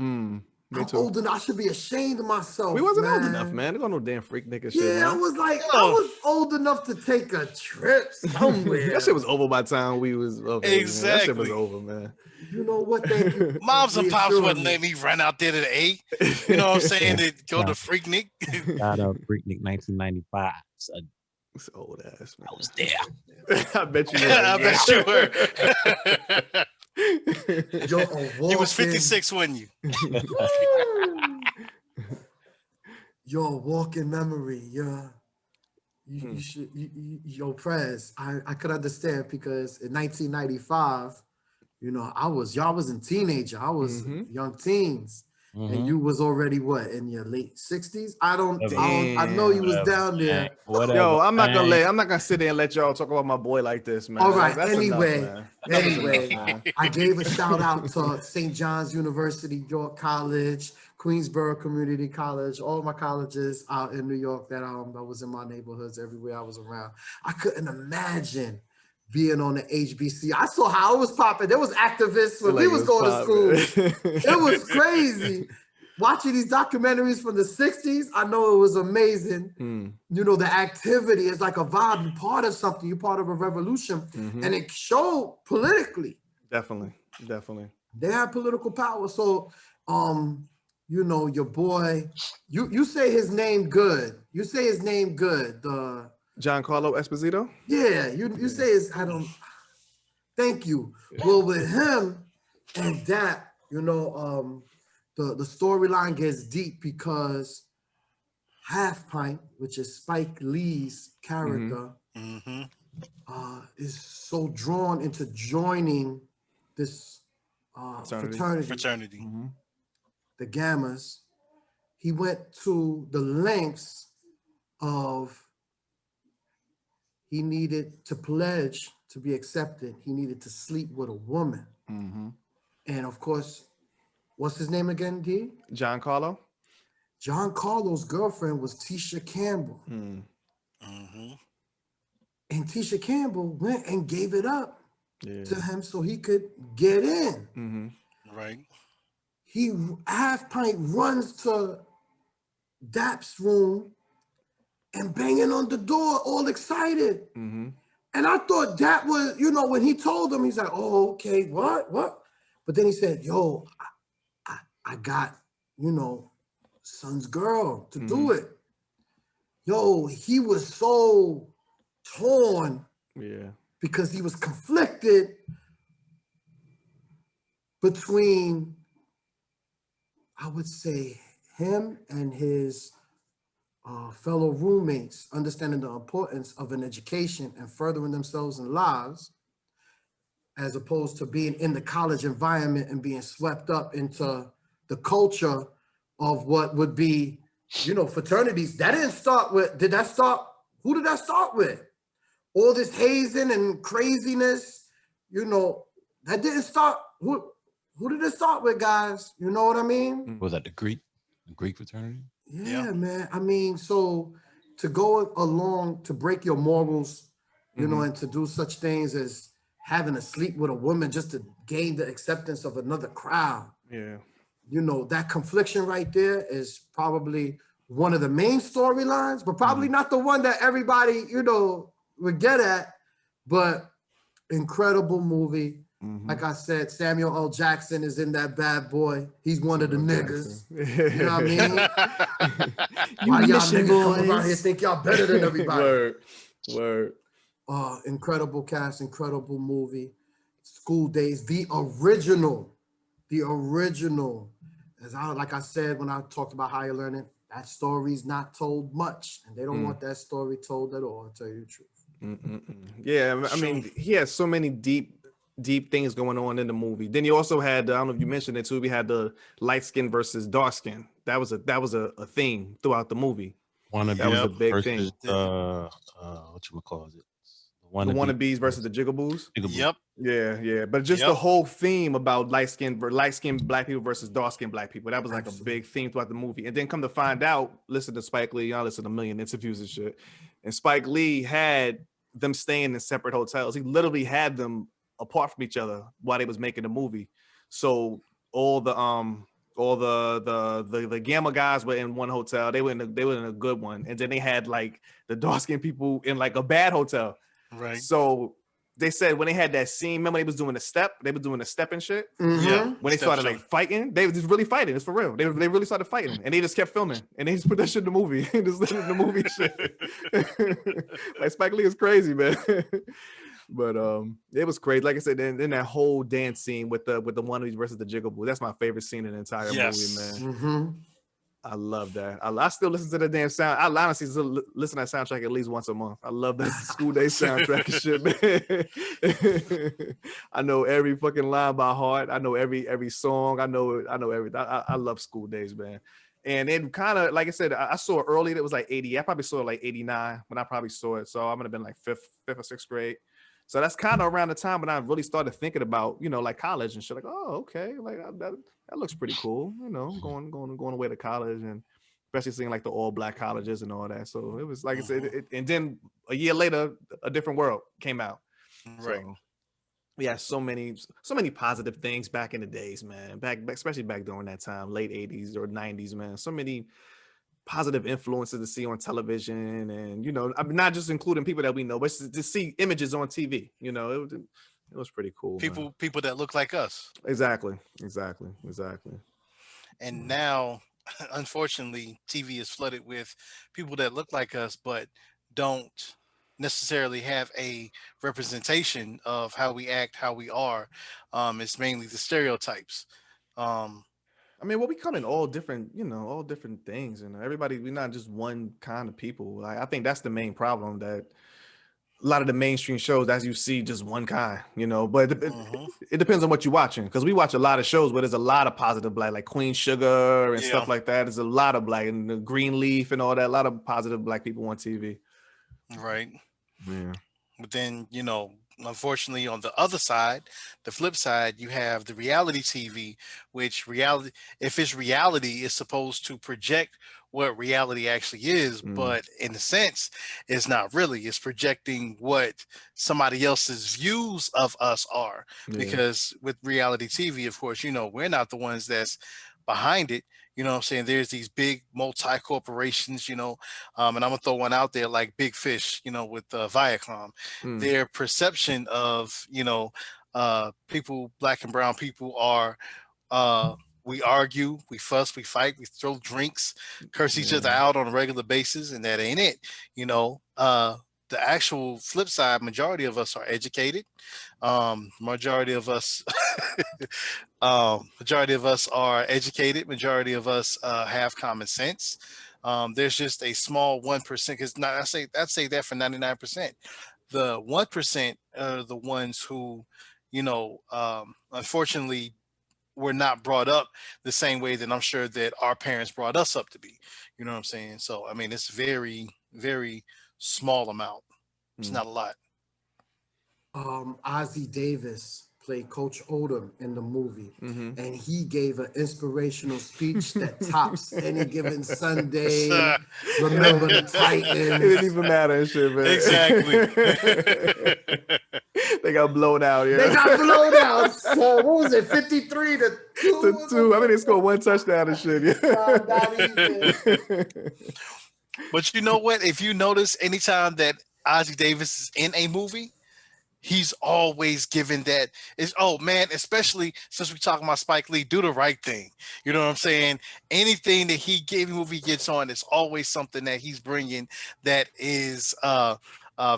Me I'm too. old enough. I should be ashamed of myself. We wasn't old man. enough, man. There got no damn freak nigga shit. Yeah, man. I was like, I was old enough to take a trip somewhere. That shit was over by the time we was okay, Exactly. Man. That shit was over, man. You know what? Thank you. Moms and pops Reassuring wouldn't me. let me run out there to the A. You know what I'm saying? To go to Freaknik. Shout out Freaknik 1995. Son. It's old ass, man. I was there. I bet you. I bet you were. Yo, You was 56, wasn't you? Yo, walking memory. Yeah. You should, yo, Prez, I could understand because in 1995, you know, y'all was a teenager. I was young teens. And you was already what, in your late 60s? I know you was down there. Whatever. Yo, I'm not gonna sit there and let y'all talk about my boy like this, man. All right. That's Anyway, enough, man. I gave a shout out to St. John's University, York College, Queensborough Community College, all my colleges out in New York that was in my neighborhoods everywhere I was around. I couldn't imagine being on the HBC. I saw how it was popping. There was activists when we was going to school. It was crazy. Watching these documentaries from the 60s, I know it was amazing. You know, the activity is like a vibe. You're part of something. You're part of a revolution. And it showed politically. Definitely. They had political power. So, you know, your boy, you say his name good. You say his name good. Giancarlo Esposito? Yeah, you say his, thank you. Well, with him and that, you know, the storyline gets deep because Half Pint, which is Spike Lee's character, is so drawn into joining this fraternity. The Gammas. He went to the lengths of he needed to pledge to be accepted. He needed to sleep with a woman. And of course, what's his name again, D? Giancarlo? Giancarlo's girlfriend was Tisha Campbell. And Tisha Campbell went and gave it up to him so he could get in. Right. Half Pint runs to D.A.M.E's room and banging on the door, all excited. And I thought that was, you know, when he told him, he's like, oh, okay, what? But then he said, yo, I got, you know, son's girl to do it. Yo, he was so torn because he was conflicted between, I would say, him and his fellow roommates, understanding the importance of an education and furthering themselves in lives, as opposed to being in the college environment and being swept up into the culture of what would be, you know, fraternities. That didn't start with, who did that start with? All this hazing and craziness, you know, that didn't start, who did it start with, guys? You know what I mean? Was that the Greek fraternity? Yeah, man. I mean, so to go along to break your morals, you know, and to do such things as having to sleep with a woman just to gain the acceptance of another crowd. Yeah. You know, that confliction right there is probably one of the main storylines, but probably not the one that everybody, you know, would get at. But incredible movie. Mhm. Like I said, Samuel L. Jackson is in that bad boy. He's one of the niggas. You know what I mean? You Why y'all mission niggas come around here boys. think y'all better than everybody? Word. Incredible cast, incredible movie. School Daze, the original. Like I said when I talked about higher learning, that story's not told much, and they don't want that story told at all. I'll tell you the truth. Yeah, I mean, he has so many deep things going on in the movie. Then you also had, I don't know if you mentioned it too, we had the light skin versus dark skin. That was a theme throughout the movie. That was a big thing. Whatchamacallit? The wannabes versus the jigaboos. Yep. Yeah. But just the whole theme about light skinned black people versus dark skinned black people. That was like a big theme throughout the movie. And then come to find out, listen to Spike Lee, y'all listen to a million interviews and shit. And Spike Lee had them staying in separate hotels. He literally had them apart from each other while they was making the movie. So all the Gamma guys were in one hotel. They were in a good one. And then they had like the dark skinned people in like a bad hotel. Right. So they said when they had that scene, remember they was doing the step and shit. Yeah. When they started like fighting, they was just really fighting. It's for real. They really started fighting, and they just kept filming, and they just put that shit in the movie, and just let it in the movie shit. Like Spike Lee is crazy, man. But it was crazy. Like I said, then that whole dance scene with the wannabes versus the jigaboo. That's my favorite scene in the entire movie, man. I love that. I still listen to the damn sound. I honestly still listen to that soundtrack at least once a month. I love that School Daze soundtrack and shit, man. I know every fucking line by heart. I know every song. I know everything. I love School Daze, man. And it kind of, like I said, I saw it early. It was like 80. I probably saw it like 89 when I probably saw it. So I'm gonna have been like fifth or sixth grade. So that's kind of around the time when I really started thinking about, like college and shit. Like, oh, okay, like that looks pretty cool. Going away to college, and especially seeing like the all black colleges and all that. So it was like I said, and then a year later, A Different World came out. Right. So, yeah, so many positive things back in the days, man. Back especially back during that time, late 80s or 90s, man. So many positive influences to see on television, and I'm not just including people that we know, but to see images on TV. It was pretty cool. People that look like us. Exactly. And now, unfortunately, TV is flooded with people that look like us, but don't necessarily have a representation of how we act, how we are. It's mainly the stereotypes. I mean, we come in all different things, and everybody, we're not just one kind of people. I think that's the main problem, that a lot of the mainstream shows, as you see, just one kind, but it depends on what you're watching, because we watch a lot of shows where there's a lot of positive black, like Queen Sugar and stuff like that. There's a lot of black, and the Greenleaf and all that, a lot of positive black people on TV. Right. Yeah. But then, unfortunately, on the other side, the flip side, you have the reality TV, which if it's reality, is supposed to project what reality actually is, but in a sense, it's not really. It's projecting what somebody else's views of us are. Because with reality TV, of course, we're not the ones that's behind it. You know what I'm saying? There's these big multi-corporations, and I'm gonna throw one out there like Big Fish, with Viacom. Their perception of, people, black and brown people, are we argue, we fuss, we fight, we throw drinks, curse each other out on a regular basis, and that ain't it. The actual flip side, majority of us are educated. Majority of us are educated. Majority of us have common sense. There's just a small 1%, because I'd say that for 99%. The 1% are the ones who, unfortunately, were not brought up the same way that I'm sure that our parents brought us up to be. You know what I'm saying? So, I mean, it's very, very small amount. It's not a lot. Ozzie Davis played Coach Odom in the movie, and he gave an inspirational speech that tops any given Sunday. Remember the Titans. It didn't even matter and shit, man. Exactly. They got blown out. They got blown out. So what was it, 53 to 2? I mean, they scored one touchdown and shit. Not even. But you know what? If you notice, anytime that Ozzie Davis is in a movie, he's always given that is, oh man, especially since we talking about Spike Lee, do the right thing. You know what I'm saying? Anything that he gave movie gets on, it's always something that he's bringing that is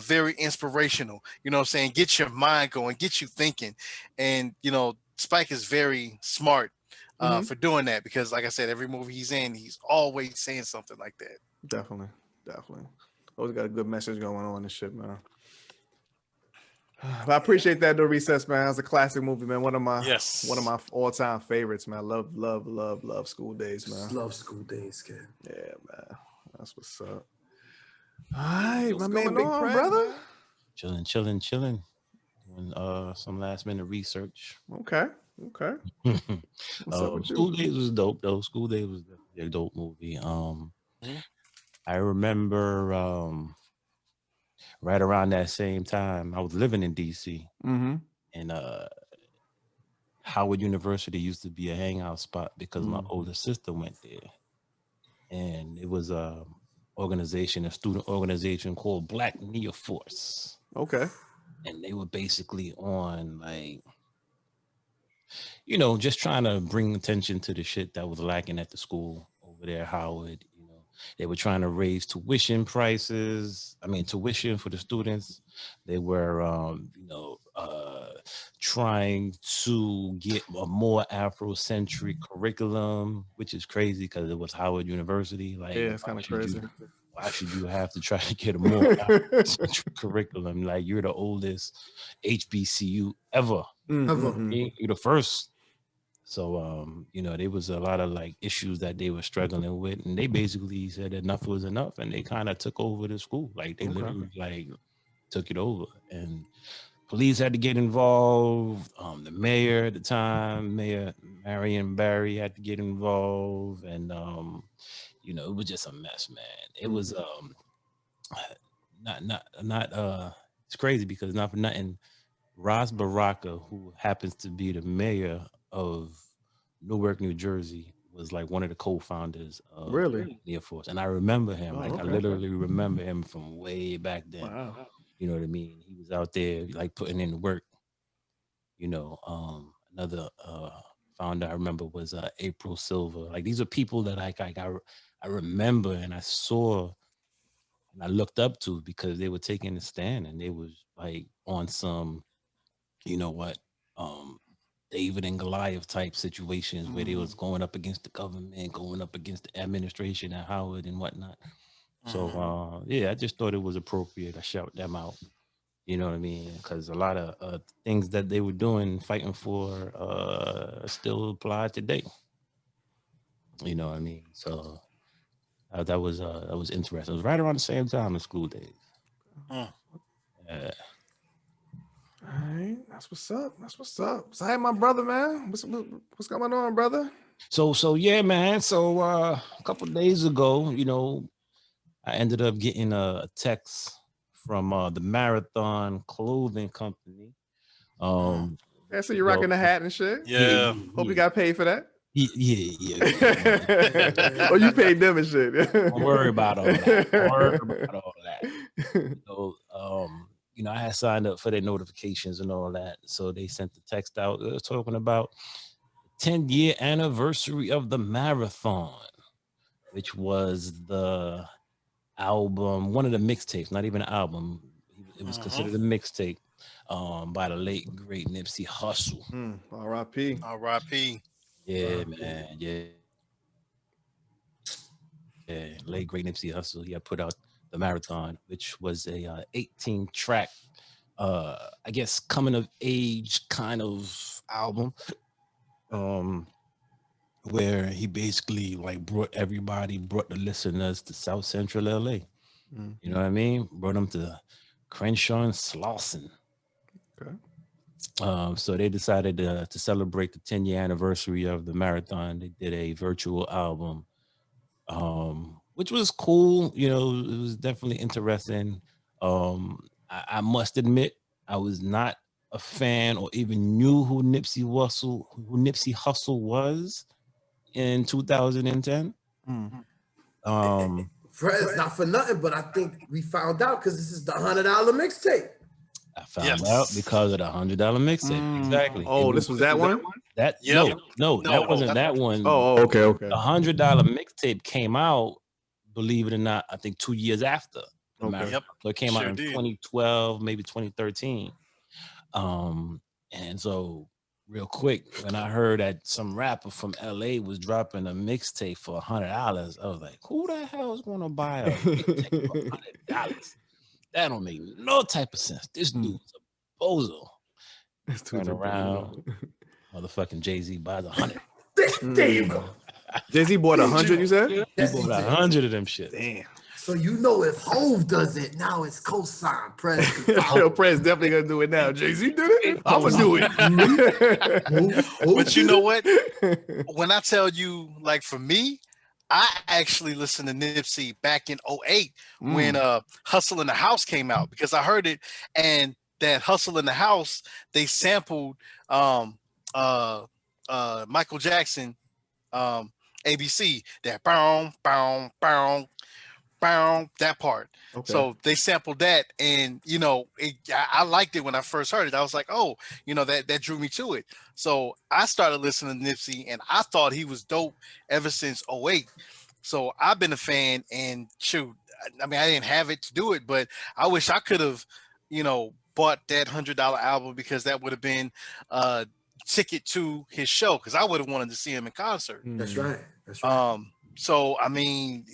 very inspirational. You know what I'm saying? Get your mind going, get you thinking. And you know, Spike is very smart for doing that, because like I said, every movie he's in, he's always saying something like that. Definitely. Always got a good message going on and shit, man. But I appreciate that, No Recess, man. It's a classic movie, man. One of my all-time favorites, man. Love School Daze, man. Just love School Daze, kid. Yeah, man. That's what's up. All right, my man, Big Prez, brother. Chilling. Doing some last minute research. Okay. School Daze was dope though. School Daze was definitely a dope movie. I remember right around that same time, I was living in DC, and Howard University used to be a hangout spot because my older sister went there, and it was a student organization called Black Neo Force. Okay. And they were basically on, like, you know, just trying to bring attention to the shit that was lacking at the school over there, Howard. You know, they were trying to raise tuition prices. I mean, tuition for the students. They were, trying to get a more Afrocentric curriculum, which is crazy because it was Howard University. Like, yeah, it's kind of crazy. Why should you have to try to get a more Afrocentric curriculum? Like, you're the oldest HBCU ever. You're the first. So, there was a lot of like issues that they were struggling with, and they basically said enough was enough, and they kind of took over the school. Like, they literally like took it over, and police had to get involved. The mayor at the time, Mayor Marion Barry, had to get involved, and it was just a mess, man. It was it's crazy because not for nothing, Ras Baraka, who happens to be the mayor of Newark, New Jersey, was like one of the co-founders of Neo Force, and I remember him. I literally remember him from way back then. Wow. You know what I mean? He was out there like putting in the work. Another founder I remember was April Silver. Like, these are people that I remember and I saw and I looked up to because they were taking a stand, and they was like on some, David and Goliath type situations where they was going up against the government, going up against the administration at Howard and whatnot. So, I just thought it was appropriate. I shout them out. You know what I mean? Because a lot of things that they were doing, fighting for, still apply today. You know what I mean? So that was interesting. It was right around the same time as School Daze. All right, that's what's up. So, hey, my brother, man, what's going on, brother? So yeah, man. So a couple of days ago, I ended up getting a text from the Marathon Clothing Company. Yeah, so you're rocking the hat and shit. Yeah. Hope you got paid for that. Yeah. Oh, you paid them and shit. Don't worry about all that. I had signed up for their notifications and all that. So they sent the text out talking about 10-year anniversary of the Marathon, which was the album, one of the mixtapes, not even an album. It was considered a mixtape by the late, great Nipsey Hussle. R.I.P. R.I.P. Yeah, man. Yeah. Late, great Nipsey Hussle. He had put out the Marathon, which was a 18-track, I guess, coming of age kind of album, where he basically like brought the listeners to South Central LA. You know what I mean? Brought them to Crenshaw and Slauson. Okay. So they decided to celebrate the 10-year anniversary of the Marathon. They did a virtual album, which was cool. It was definitely interesting. I must admit, I was not a fan or even knew who Nipsey Hussle was in 2010. Prez, not for nothing, but I think we found out because this is the $100 mixtape. I found out because of the $100 mixtape. Exactly. Oh, this was that one? That Yep. no, that wasn't that one. Oh, okay. The $100 mixtape came out, believe it or not, I think 2 years after. Okay. Yep. So it came out in did. 2012, maybe 2013. And so real quick, when I heard that some rapper from LA was dropping a mixtape for $100, I was like, who the hell is gonna buy a mixtape for $100? That don't make no type of sense. This dude's a bozo. Turn around, motherfucking Jay-Z buys 100. There you go. Jay-Z bought 100, you said? He bought 100 of them shit. Damn. So you know if Hove does it, now it's co-sign. Prez. Yo, Prez definitely gonna do it now. Jay-Z did it. I'm gonna do it. But you know what? When I tell you, like for me, I actually listened to Nipsey back in 2008 when Hussle in the House came out, because I heard it, and that Hussle in the House, they sampled Michael Jackson, ABC, that bow, bow, bow, bow, that part. Okay. So they sampled that, and you know, I liked it when I first heard it. I was like, oh, you know, that drew me to it. So I started listening to Nipsey, and I thought he was dope ever since 2008. So I've been a fan, and shoot, I mean, I didn't have it to do it, but I wish I could have, you know, bought that $100 album, because that would have been a ticket to his show, because I would have wanted to see him in concert. That's right. That's right. So I mean,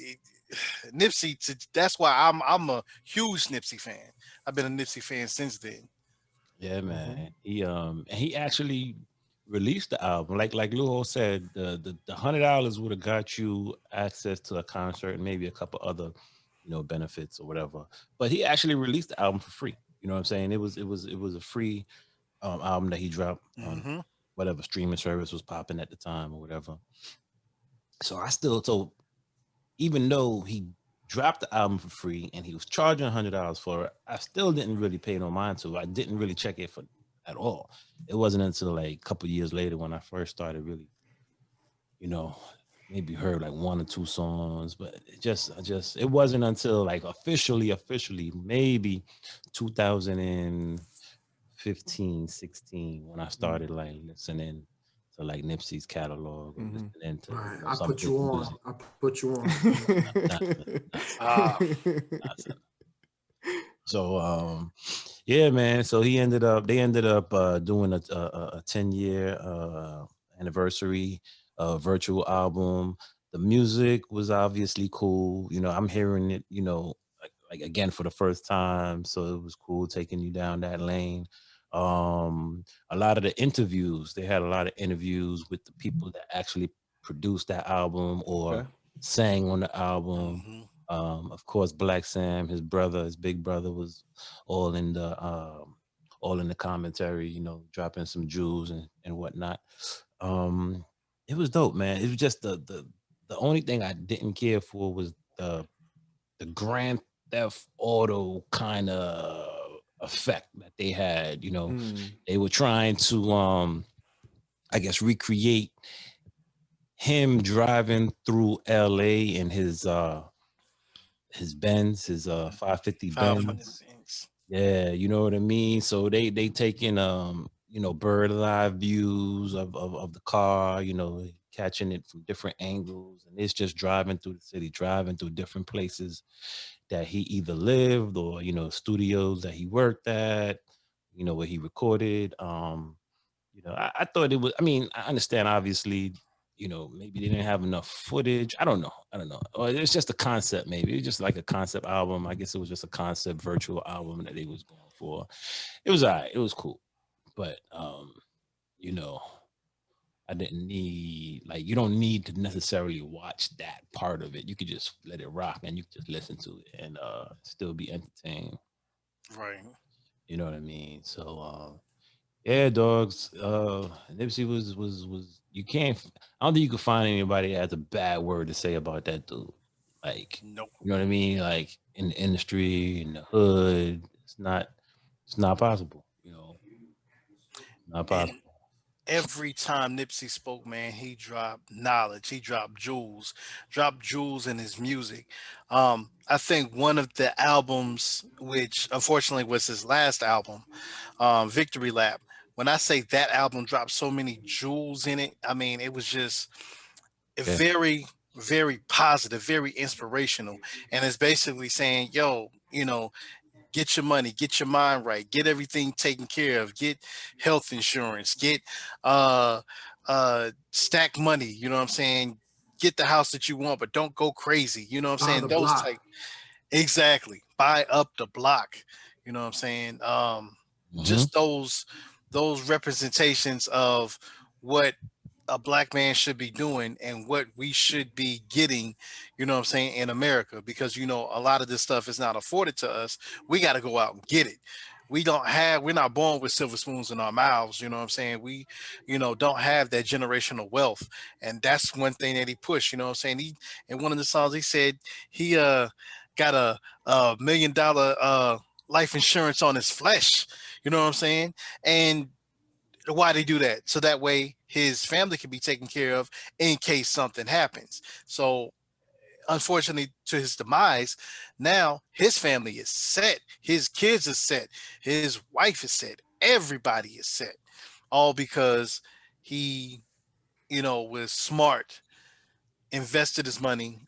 Nipsey, that's why I'm a huge Nipsey fan. I've been a Nipsey fan since then. Yeah, man. He actually released the album. Like Luho said, the $100 would have got you access to a concert and maybe a couple other, you know, benefits or whatever. But he actually released the album for free. You know what I'm saying? It was a free album that he dropped on whatever streaming service was popping at the time or whatever. So even though he dropped the album for free and he was charging $100 for it, I still didn't really pay no mind to it. I didn't really check it at all. It wasn't until like a couple years later when I first started really, you know, maybe heard like one or two songs, but it wasn't until like officially maybe 2015, 16 when I started like listening to like Nipsey's catalog. And listening to, Right. you know, I put you on. music. I put you on. So yeah, man. So they ended up doing a 10-year anniversary virtual album. The music was obviously cool. You know, I'm hearing it, you know, like again for the first time. So it was cool taking you down that lane. A lot of the interviews, they had a lot of interviews with the people that actually produced that album or sang on the album. Of course, Black Sam, his big brother, was all in the commentary, you know, dropping some jewels and whatnot. It was dope, man. It was just the only thing I didn't care for was the Grand Theft Auto kind of effect that they had. You know, they were trying to I guess recreate him driving through LA in his Benz, his 550 Benz. Yeah, you know what I mean? So they taking you know, bird eye views of the car, you know, catching it from different angles, and it's just driving through the city, driving through different places that he either lived or, you know, studios that he worked at, you know, where he recorded. You know, I thought it was, I mean, I understand obviously, you know, maybe they didn't have enough footage. I don't know. Or it's just a concept, maybe. It's just like a concept album. I guess it was just a concept virtual album that they was going for. It was all right. It was cool. But, you know, I didn't need, like, you don't need to necessarily watch that part of it. You could just let it rock and you could just listen to it and still be entertained. Right. You know what I mean? So, yeah, dogs. Nipsey was you can't. I don't think you can find anybody that has a bad word to say about that dude. Like, nope. You know what I mean? Like in the industry, in the hood, it's not possible. You know, not possible. every time Nipsey spoke, man, he dropped knowledge, he dropped jewels in his music. I think one of the albums, which unfortunately was his last album, Victory Lap. When I say that album dropped so many jewels in it, I mean it was just a Yeah. very positive, very inspirational, and it's basically saying, "Yo, get your money, get your mind right, get everything taken care of, get health insurance, get uh stack money, you know what I'm saying? Get the house that you want, but don't go crazy, you know what I'm Buy saying? the Those type block. exactly. Buy up the block, you know what I'm saying? Mhm. Just those representations of what a black man should be doing and what we should be getting, you know what I'm saying, in America, because a lot of this stuff is not afforded to us. We got to go out and get it. We're not born with silver spoons in our mouths, you know what I'm saying? We, don't have that generational wealth. And that's one thing that he pushed, you know what I'm saying? He in one of the songs he said he got a $1 million life insurance on his flesh, you know what I'm saying? And why they do that? So that way his family can be taken care of in case something happens. So unfortunately to his demise, now his family is set, his kids are set, his wife is set, everybody is set, all because he, was smart, invested his money.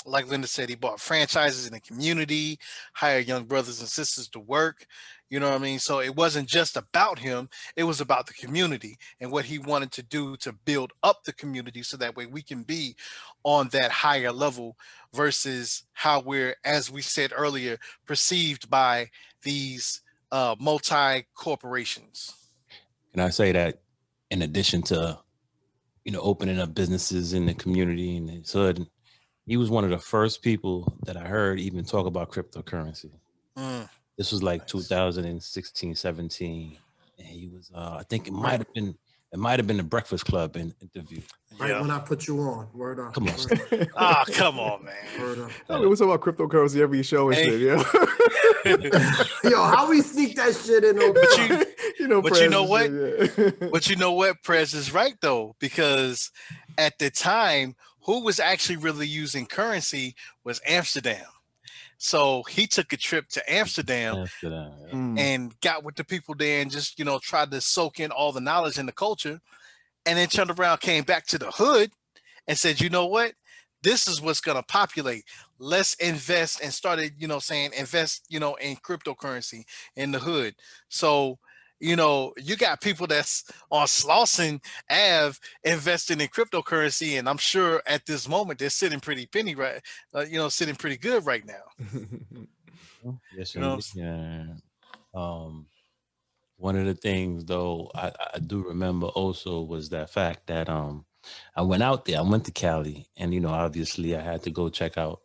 Like Linda said, he bought franchises in the community, hired young brothers and sisters to work. You know what I mean? So it wasn't just about him, it was about the community and what he wanted to do to build up the community so that way we can be on that higher level versus how we're, as we said earlier, perceived by these multi corporations. Can I say that in addition to opening up businesses in the community and his hood, he was one of the first people that I heard even talk about cryptocurrency. Mm, This was like nice. 2016, 17. And he was I think it might Right, have been the Breakfast Club interview. right Yeah. when I put you on. Word up. Come on. Ah, come on, man. Word up. I mean, we talk about cryptocurrency every show and Hey. shit, yeah. Yo, how we sneak that shit in on But time? But Prez you know and what? shit, yeah. But you know what? Prez is right though, because at the time, who was actually really using currency was Amsterdam. So he took a trip to Amsterdam After that, yeah. and got with the people there and just, tried to soak in all the knowledge and the culture, and then turned around, came back to the hood and said, you know what? This is what's gonna populate. Let's invest, and started, saying invest, in cryptocurrency in the hood. So, you got people that's on Slauson Ave investing in cryptocurrency, and I'm sure at this moment they're sitting pretty penny right, sitting pretty good right now. Yes, You know, indeed. Yeah. Um, one of the things though I do remember also was that fact that I went out there. I went to Cali, and obviously I had to go check out,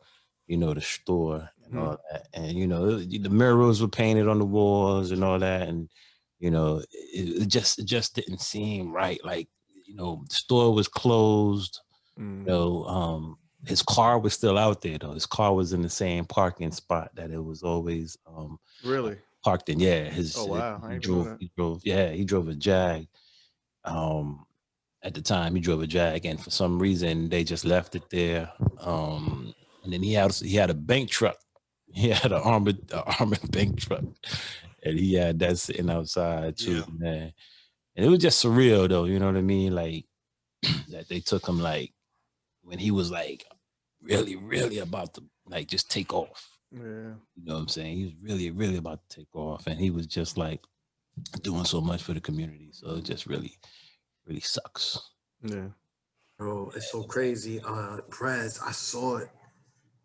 the store and all that, and the murals were painted on the walls and all that, and it just didn't seem right. Like the store was closed. His car was still out there though. His car was in the same parking spot that it was always Really? parked in. Yeah, Oh wow, I he didn't know drove. that. He drove a Jag. Um, at the time, he drove a Jag, and for some reason, they just left it there. And then he had a bank truck. He had an armored bank truck, and he had that sitting outside too, yeah, man. And it was just surreal, though. You know what I mean? Like that they took him like when he was like really, really about to like just take off. Yeah. You know what I'm saying? He was really, really about to take off, and he was just like doing so much for the community. So it just really, really sucks. Yeah. Bro, it's so crazy. Prez, I saw it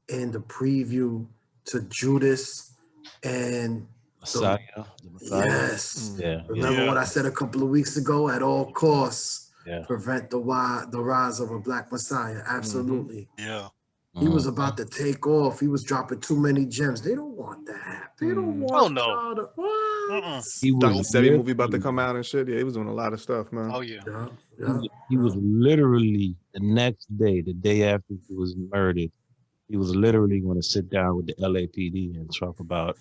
in the preview to Judas and Messiah, the Messiah. yes. Yeah, Remember Yeah. what I said a couple of weeks ago? At all costs, yeah. prevent the rise of a black Messiah. Absolutely. yeah. He was Mhm. about to take off. He was dropping too many gems. They don't want that. They don't Oh want no. y'all to what? Mm-mm. He Dr. was Sebi movie about to literally- come out and shit. Yeah, he was doing a lot of stuff, man. Oh yeah. Yeah, He yeah, was, he was literally the next day, the day after he was murdered, he was literally going to sit down with the LAPD and talk about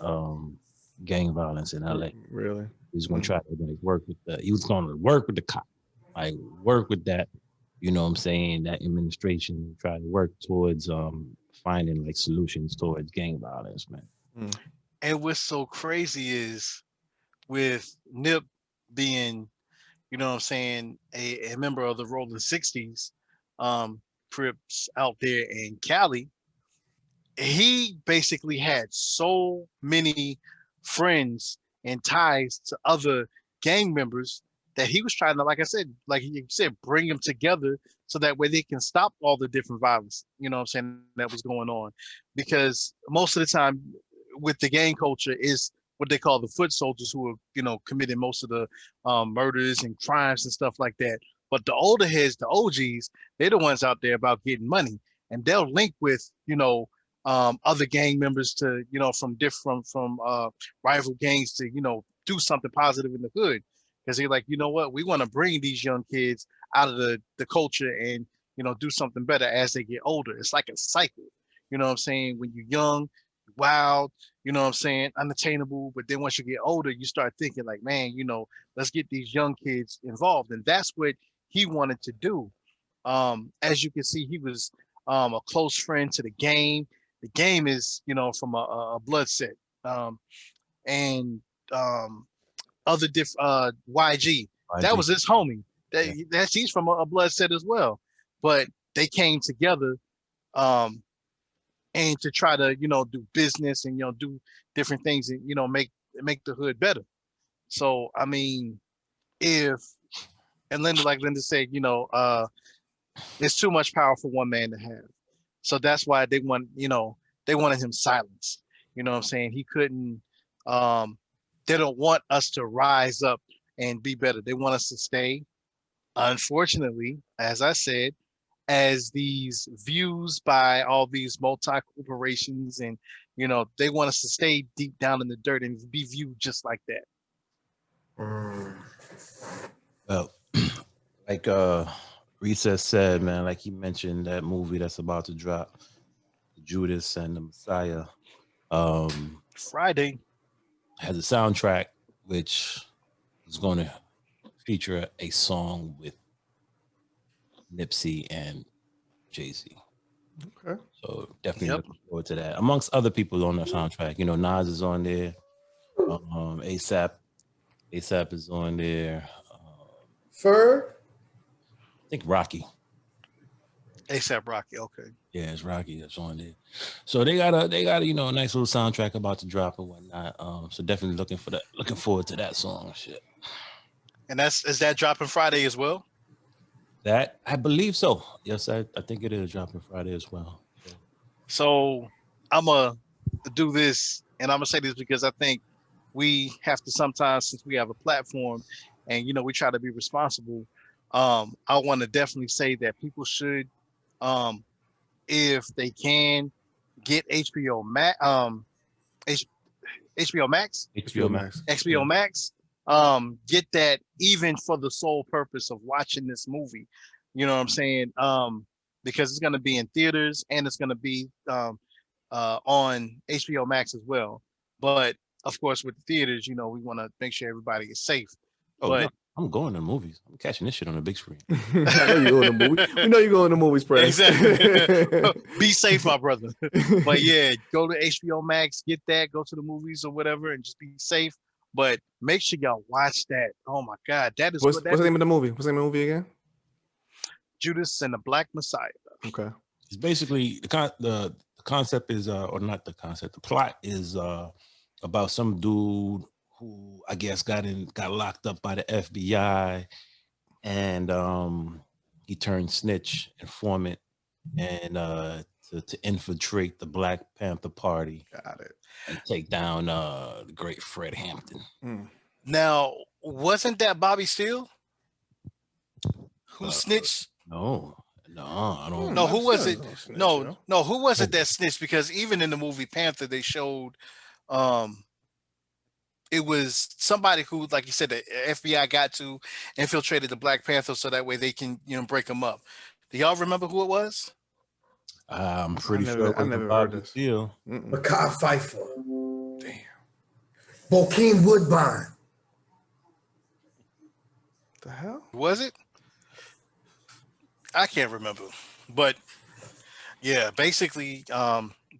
gang violence in LA. Really? He was going to try to like work with the cop, like work with that, you know what I'm saying, that administration, try to work towards finding like solutions towards gang violence, man. And what's so crazy is with Nip being, you know what I'm saying, a member of the Rolling 60s, Crips out there in Cali, he basically had so many friends and ties to other gang members that he was trying to, like I said, like you said, bring them together so that way they can stop all the different violence, you know what I'm saying, that was going on. Because most of the time with the gang culture is what they call the foot soldiers who are, you know, committing most of the murders and crimes and stuff like that. But the older heads, the OGs, they're the ones out there about getting money, and they'll link with, you know, other gang members to, you know, from different rival gangs to, you know, do something positive in the hood, because they're like, you know what, we want to bring these young kids out of the culture and, you know, do something better as they get older. It's like a cycle, you know what I'm saying? When you're young, wild, you know what I'm saying, unattainable, but then once you get older, you start thinking like, man, you know, let's get these young kids involved. And that's what he wanted to do. As you can see, he was a close friend to the Game. The Game is, you know, from a blood set, and other YG. That was his homie. That's he's from a blood set as well. But they came together, and to try to, you know, do business and, you know, do different things and, you know, make the hood better. So I mean, if, and Linda said, you know, it's too much power for one man to have. So that's why they wanted him silenced. You know what I'm saying? He couldn't, they don't want us to rise up and be better. They want us to stay. Unfortunately, as I said, as these views by all these multi-corporations and, you know, they want us to stay deep down in the dirt and be viewed just like that. Well, like Recess said, man, like he mentioned that movie that's about to drop, Judas and the Messiah, Friday, has a soundtrack which is going to feature a song with Nipsey and Jay-Z. Okay. So definitely looking forward to that. Amongst other people on the soundtrack, you know, Nas is on there. ASAP is on there. Fur? I think Rocky. ASAP Rocky, okay. Yeah, it's Rocky that's on there. So they got a you know, a nice little soundtrack about to drop and whatnot. So definitely looking forward to that song and shit. And is that dropping Friday as well? That I believe so. Yes, I think it is dropping Friday as well. So I'm gonna do this, and I'm gonna say this because I think we have to sometimes, since we have a platform, and you know we try to be responsible. I want to definitely say that people should, if they can, get HBO Max. HBO Max. HBO Max. Get that even for the sole purpose of watching this movie. You know what I'm saying? Because it's going to be in theaters and it's going to be on HBO Max as well. But of course, with the theaters, you know, we want to make sure everybody is safe. Oh, but no, I'm going to the movies. I'm catching this shit on the big screen. I know you're going to the movie. We know you're going to the movies, Prez. Exactly. Be safe, my brother. But yeah, go to HBO Max, get that, go to the movies or whatever, and just be safe. But make sure y'all watch that. Oh my God, that is what's the name of the movie? What's the name of the movie again? Judas and the Black Messiah. Okay. It's basically the concept is or not the concept. The plot is about some dude who I guess got locked up by the FBI, and he turned snitch, informant, and to infiltrate the Black Panther Party. Got it. And take down the great Fred Hampton. Now, wasn't that Bobby Steele who snitched? No, I don't. No, who was it? Snitch, No, who was it that snitched? Because even in the movie Panther, they showed it was somebody who, like you said, the FBI got to infiltrated the Black Panther so that way they can, you know, break them up. Do y'all remember who it was? I'm pretty sure I never heard this. Makai Pfeiffer. Damn. Bokeem Woodbine. The hell? Was it? I can't remember, but yeah, basically,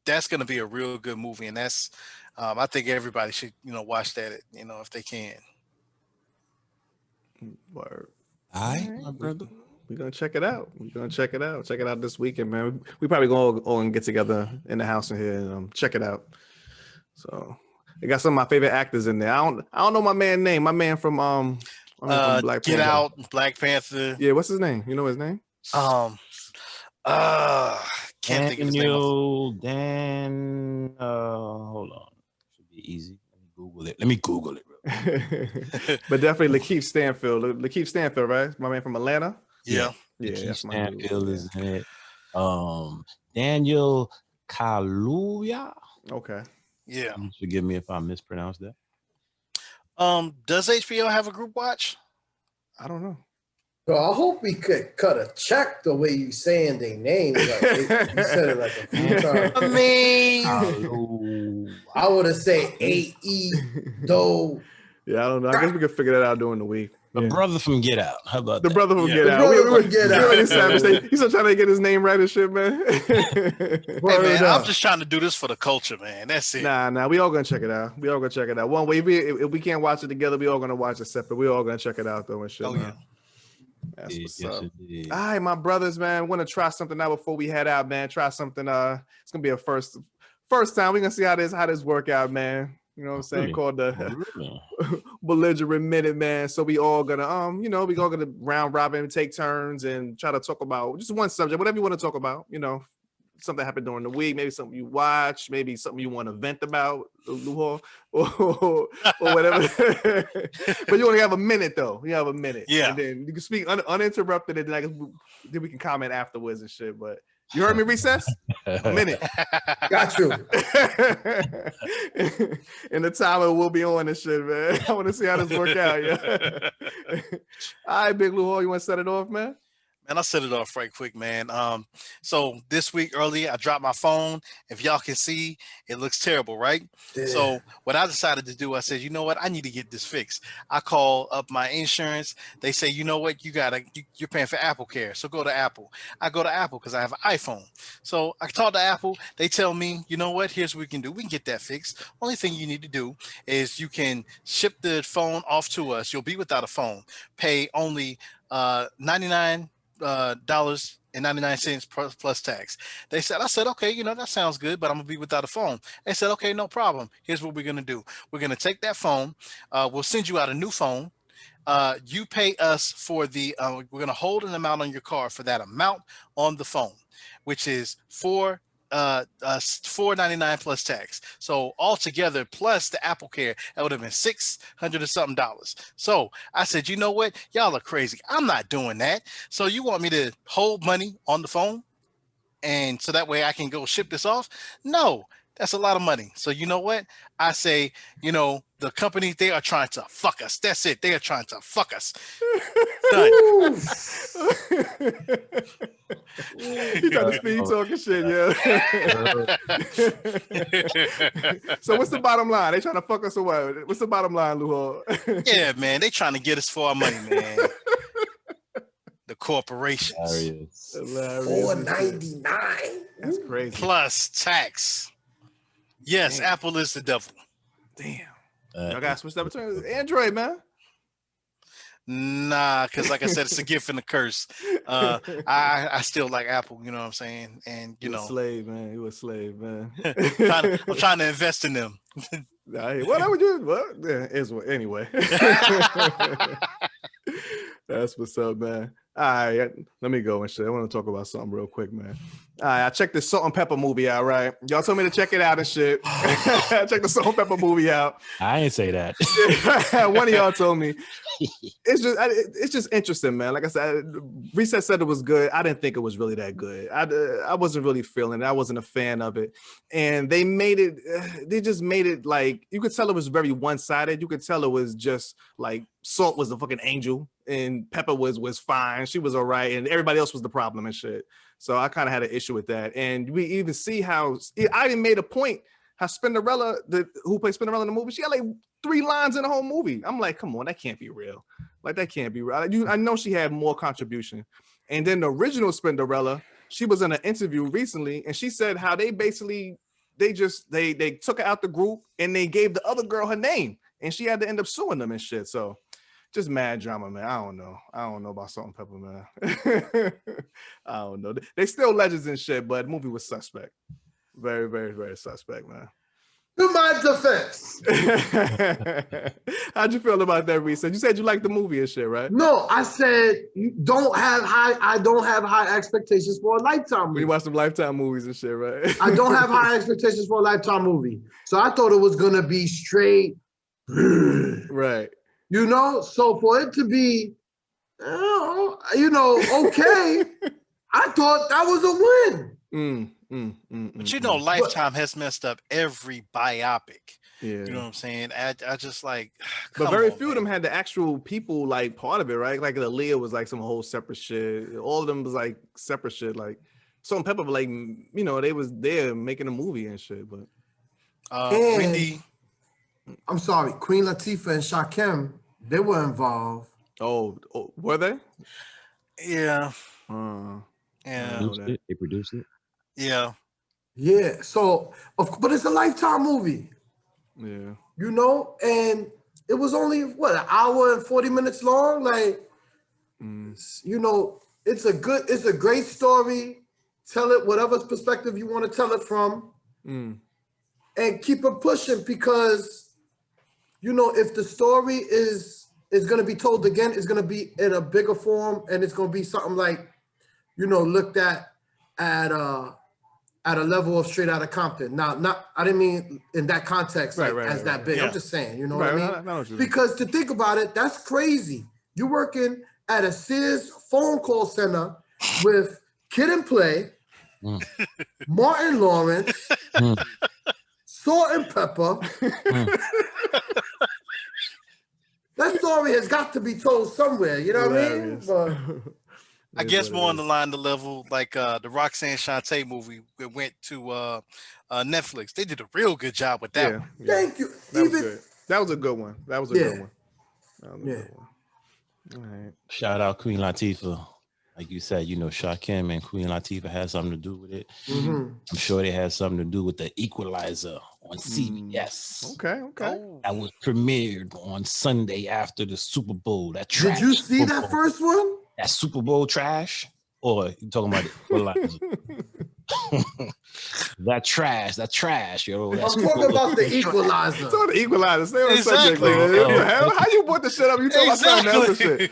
that's going to be a real good movie, and that's, I think everybody should, watch that, if they can. Word. All right, Alright, my brother. We're gonna check it out. Check it out this weekend, man. We probably gonna go and get together in the house in here and check it out. So they got some of my favorite actors in there. I don't know my man's name. My man from Black Get Panther. Out, Black Panther. Yeah, what's his name? You know his name? Can't think of his name. Hold on. Should be easy. Let me Google it. But definitely Lakeith Stanfield. Lakeith Stanfield, right? My man from Atlanta. Yeah. Yeah, that's my dude. Stanfield is in it. Daniel Kaluuya. Okay. Yeah. Forgive me if I mispronounced that. Does HBO have a group watch? I don't know. So I hope we could cut a check the way you saying their names. Like you said it like a few times. I mean, I would have said A.E. though. Yeah, I don't know. I guess we could figure that out during the week. The brother from Get Out. How about the that? brother from Get The Out? brother from Get Out. He's still trying to get his name right and shit, man. hey man, I'm just trying to do this for the culture, man. That's it. Nah, we all gonna check it out. One way, if we can't watch it together, we all gonna watch it separate. We all gonna check it out though and shit. Oh man. yeah. That's what's Yes, up. indeed. All right, my brothers, man. Want to try something out before we head out, man. Try something. It's gonna be a first time. We're gonna see how this work out, man. You know what I'm saying? Really? Called the Belligerent Minute, man. So we all gonna we all gonna round robin and take turns and try to talk about just one subject, whatever you want to talk about. Something happened during the week, maybe something you watch, maybe something you want to vent about, or whatever. But you only have a minute, though. You have a minute. Yeah. And then you can speak uninterrupted, and then we can comment afterwards and shit. But you heard me, Recess? A minute. Got you. And the timer will be on and shit, man. I want to see how this work out, yeah. All right, Big Lou Hall, you want to set it off, man? Man, I'll set it off right quick, man. So this week earlier, I dropped my phone. If y'all can see, it looks terrible, right? Yeah. So what I decided to do, I said, you know what? I need to get this fixed. I call up my insurance. They say, you know what? You're paying for Apple Care. So go to Apple. I go to Apple because I have an iPhone. So I talk to Apple. They tell me, you know what? Here's what we can do. We can get that fixed. Only thing you need to do is you can ship the phone off to us. You'll be without a phone. Pay only $99 and 99 cents plus tax. I said, okay, that sounds good, but I'm gonna be without a phone. They said, okay, no problem. Here's what we're gonna do. We're gonna take that phone. We'll send you out a new phone. You pay us for we're gonna hold an amount on your card for that amount on the phone, which is $4.99 plus tax. So altogether, plus the Apple Care, that would have been $600 or something. So I said, you know what? Y'all are crazy. I'm not doing that. So you want me to hold money on the phone, and so that way I can go ship this off? No, that's a lot of money. So you know what? I say, the company, they are trying to fuck us. That's it. They are trying to fuck us. Done. You trying to speed talking shit, yeah. So what's the bottom line? They trying to fuck us or what? What's the bottom line, Lou Hall? Yeah, man. They trying to get us for our money, man. The corporations. $4.99. That's crazy. Plus tax. Yes, damn. Apple is the devil. Damn. Y'all got switched up to Android, man. Nah, because like I said, it's a gift and a curse. I still like Apple, you know what I'm saying? And you know, slave, man. You a slave, man. I'm trying to invest in them. What would you? What? Yeah, anyway. That's what's up, man. All right, let me go and shit. I want to talk about something real quick, man. All right, I checked the Salt and Pepper movie out, right? Y'all told me to check it out and shit. I checked the Salt and Pepper movie out. I ain't say that. One of y'all told me. It's just interesting, man. Like I said, Reset said it was good. I didn't think it was really that good. I wasn't really feeling it. I wasn't a fan of it. And they just made it like, you could tell it was very one-sided. You could tell it was just like Salt was the fucking angel and Pepper was fine. She was all right. And everybody else was the problem and shit. So I kind of had an issue with that. And we even see how I even made a point how Spinderella, who played Spinderella in the movie, she had like 3 lines in the whole movie. I'm like, come on, that can't be real. Like that can't be right. I know she had more contribution. And then the original Spinderella, she was in an interview recently, and she said how they basically they took her out the group and they gave the other girl her name, and she had to end up suing them and shit. So just mad drama, man. I don't know about Salt and Pepper, man. I don't know. They still legends and shit, but the movie was suspect. Very, very, very suspect, man. To my defense. How'd you feel about that, Reese? You said you liked the movie and shit, right? No, I said I don't have high expectations for a Lifetime movie. We watched some Lifetime movies and shit, right? I don't have high expectations for a Lifetime movie. So I thought it was gonna be straight. Right. You know, so for it to be, you know, okay, I thought that was a win. But you know, Lifetime has messed up every biopic. Yeah. You know what I'm saying? I just like, but very few of them had the actual people like part of it, right? Like Aaliyah was like some whole separate shit. All of them was like separate shit. Like Salt and Pepper, like, you know, they was there making a movie and shit. But Wendy, I'm sorry, Queen Latifah and Shaquem, they were involved. Oh, were they? Yeah. Yeah. They produced it. Yeah. Yeah. So, but it's a Lifetime movie. Yeah. You know, and it was only what, an hour and 40 minutes long. Like, you know, it's a great story. Tell it whatever perspective you want to tell it from, and keep it pushing, because, you know, if the story is going to be told again, it's going to be in a bigger form, and it's going to be something like, you know, looked at a level of Straight Outta Compton. Now, I didn't mean in that context as that big. Yeah. I'm just saying, you know what I mean? Because to think about it, that's crazy. You're working at a Sears phone call center with Kid and Play, Martin Lawrence, Salt and Pepper. That story has got to be told somewhere, you know what I mean? But I guess more on the line, the level like the Roxanne Shante movie that went to Netflix. They did a real good job with that one. Yeah. Thank you. That was a good one. That was a good one. Good one. All right. Shout out Queen Latifah. Like you said, you know, Shaquem and Queen Latifah had something to do with it. I'm sure they had something to do with the Equalizer on CBS. Okay. That was premiered on Sunday after the Super Bowl. That trash. Did you see that first one? That Super Bowl trash? Or you talking about the Equalizer? That trash, yo. I'm talking about the Equalizer. It's on the Equalizer. Stay on the subject, man. How you brought the shit up? You talking about something else and shit.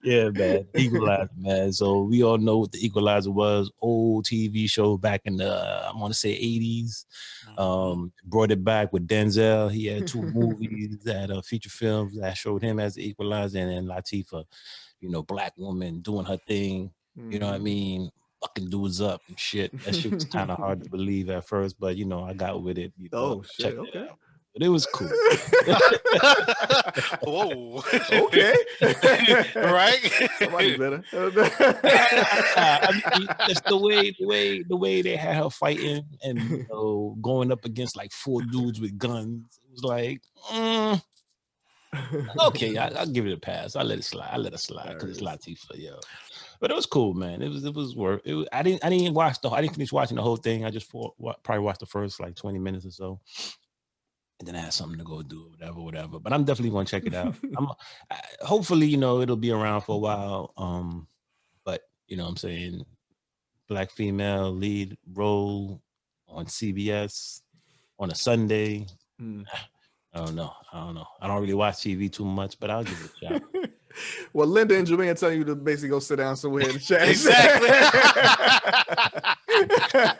Yeah, man. Equalizer, man. So we all know what the Equalizer was. Old TV show back in the, I want to say 80s. Brought it back with Denzel. He had 2 movies that feature films that showed him as the Equalizer, and then Latifah, you know, black woman doing her thing. You know what I mean? Fucking dudes up and shit. That shit was kind of hard to believe at first, but you know, I got with it. Shit. Okay. But it was cool. Whoa. Okay. Right? Somebody better. I mean, just the way they had her fighting and, you know, going up against like 4 dudes with guns. It was like, okay, I'll give it a pass. I let it slide because it's Latifah, yo. But it was cool, man. It was worth it. I didn't finish watching the whole thing. I just probably watched the first like 20 minutes or so. And then I had something to go do, whatever. But I'm definitely gonna check it out. Hopefully, you know, it'll be around for a while. But you know what I'm saying, black female lead role on CBS on a Sunday. I don't know. I don't really watch TV too much, but I'll give it a shot. Well, Linda and Jermaine tell you to basically go sit down somewhere in the chat. Exactly.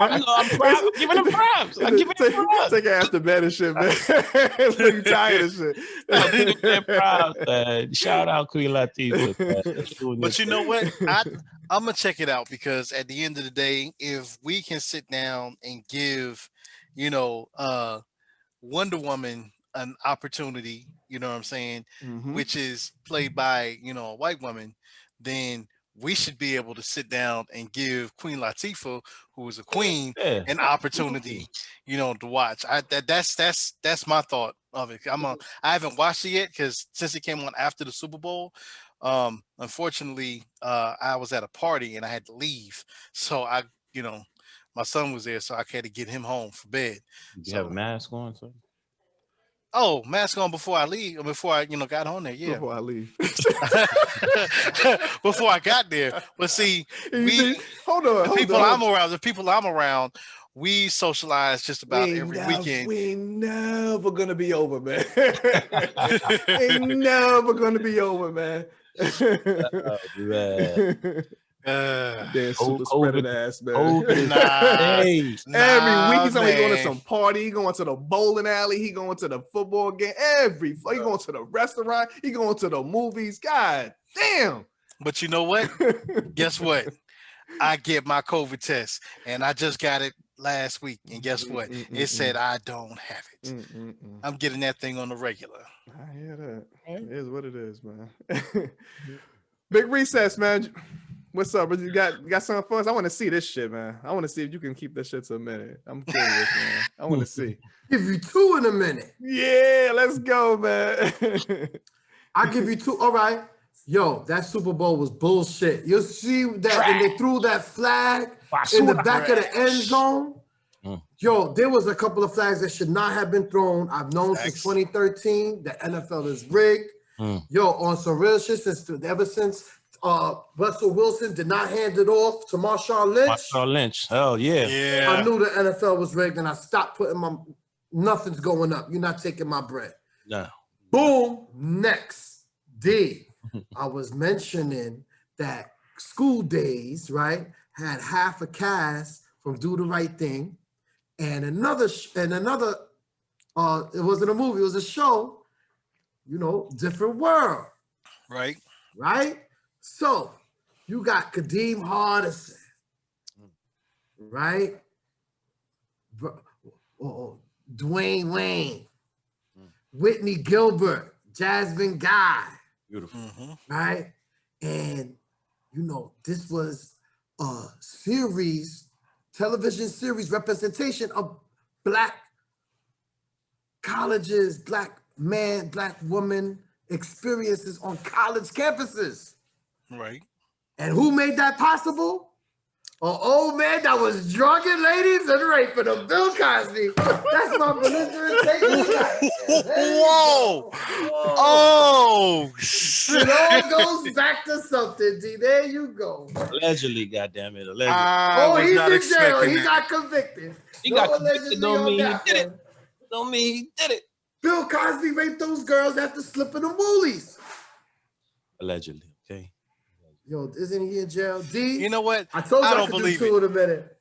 I'm giving them props. Take your ass to bed and shit, man. You tired of shit. I'm giving them props. Shout out Queen Latifah. But you know what? I'm gonna check it out, because at the end of the day, if we can sit down and give, you know, Wonder Woman an opportunity, you know what I'm saying, which is played by, you know, a white woman, then we should be able to sit down and give Queen Latifah, who is a queen, Yeah. an opportunity, to watch. That's my thought of it. I haven't watched it yet because since it came on after the Super Bowl, unfortunately, I was at a party and I had to leave, so my son was there, so I had to get him home for bed. Did you have a mask on? So? Oh, mask on before I leave, or before I, got on there. Yeah. Before I leave. Before I got there. But see, hold on. the people I'm around, we socialize just about every weekend. We ain't never gonna be over, man. Ain't never gonna be over, man. Damn super spreaded ass, man. Every week he's going to some party, he going to the bowling alley, he going to the football game, he going to the restaurant, he going to the movies. God damn. But you know what? Guess what? I get my COVID test and I just got it last week. And guess what? It said I don't have it. I'm getting that thing on the regular. I hear that. It is what it is, man. Big recess, man. What's up? You got something for us? I want to see this shit, man. I want to see if you can keep this shit to a minute. I'm curious, man. I want to see. Give you 2 in a minute. Yeah, let's go, man. I'll give you 2. All right. Yo, that Super Bowl was bullshit. You'll see that when they threw that flag in the back of the end zone. Yo, there was a couple of flags that should not have been thrown. I've known since 2013 the NFL is rigged. Yo, on some real shit ever since Russell Wilson did not hand it off to Marshawn Lynch. Marshawn Lynch. Oh, yeah. I knew the NFL was rigged and I stopped putting nothing's going up. You're not taking my bread. No. Boom. Next. D. I was mentioning that School Daze, right, had half a cast from Do the Right Thing and another, it wasn't a movie, it was a show, Different World. Right. Right? So you got Kadeem Hardison, right? Dwayne Wayne, Whitney Gilbert, Jasmine Guy. Beautiful. Right? And, this was a television series representation of Black colleges, Black man, Black woman experiences on college campuses. Right. And who made that possible? An old man that was drugging ladies and raping them. Bill Cosby. That's my belligerent take. Whoa. Oh, shit. It all goes back to something, D. There you go. Allegedly, goddammit. Allegedly. He's in jail. He got convicted. He got convicted. Don't mean he did it. Don't mean he did it. Bill Cosby raped those girls after slipping the woolies. Allegedly, okay. Yo, isn't he in jail? D. You know what? I told you I I don't could believe do 2 in a minute.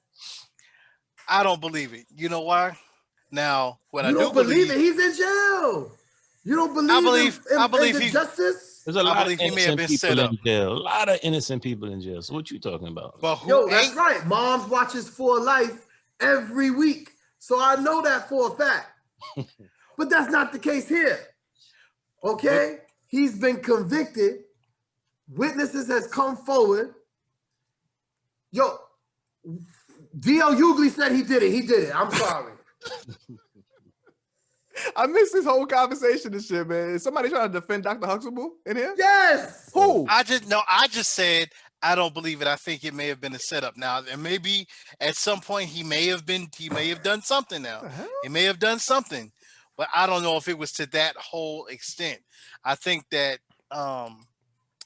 I don't believe it. You know why? Now, what I You do don't believe it? He's in jail. You don't believe I believe in he justice? There's a lot of he may have innocent been people set up. in jail. A lot of innocent people in jail. So what you talking about? But who Yo, that's ain't? right. Moms watches For Life every week. So I know that for a fact. But that's not the case here. Okay? He's been convicted. Witnesses has come forward. Yo, D.L. Hughley said he did it. He did it. I'm sorry. I missed this whole conversation and shit, man. Is somebody trying to defend Dr. Huxtable in here? Yes. Who? I just said I don't believe it. I think it may have been a setup. Now, and maybe at some point he may have done something now. He may have done something, but I don't know if it was to that whole extent. I think that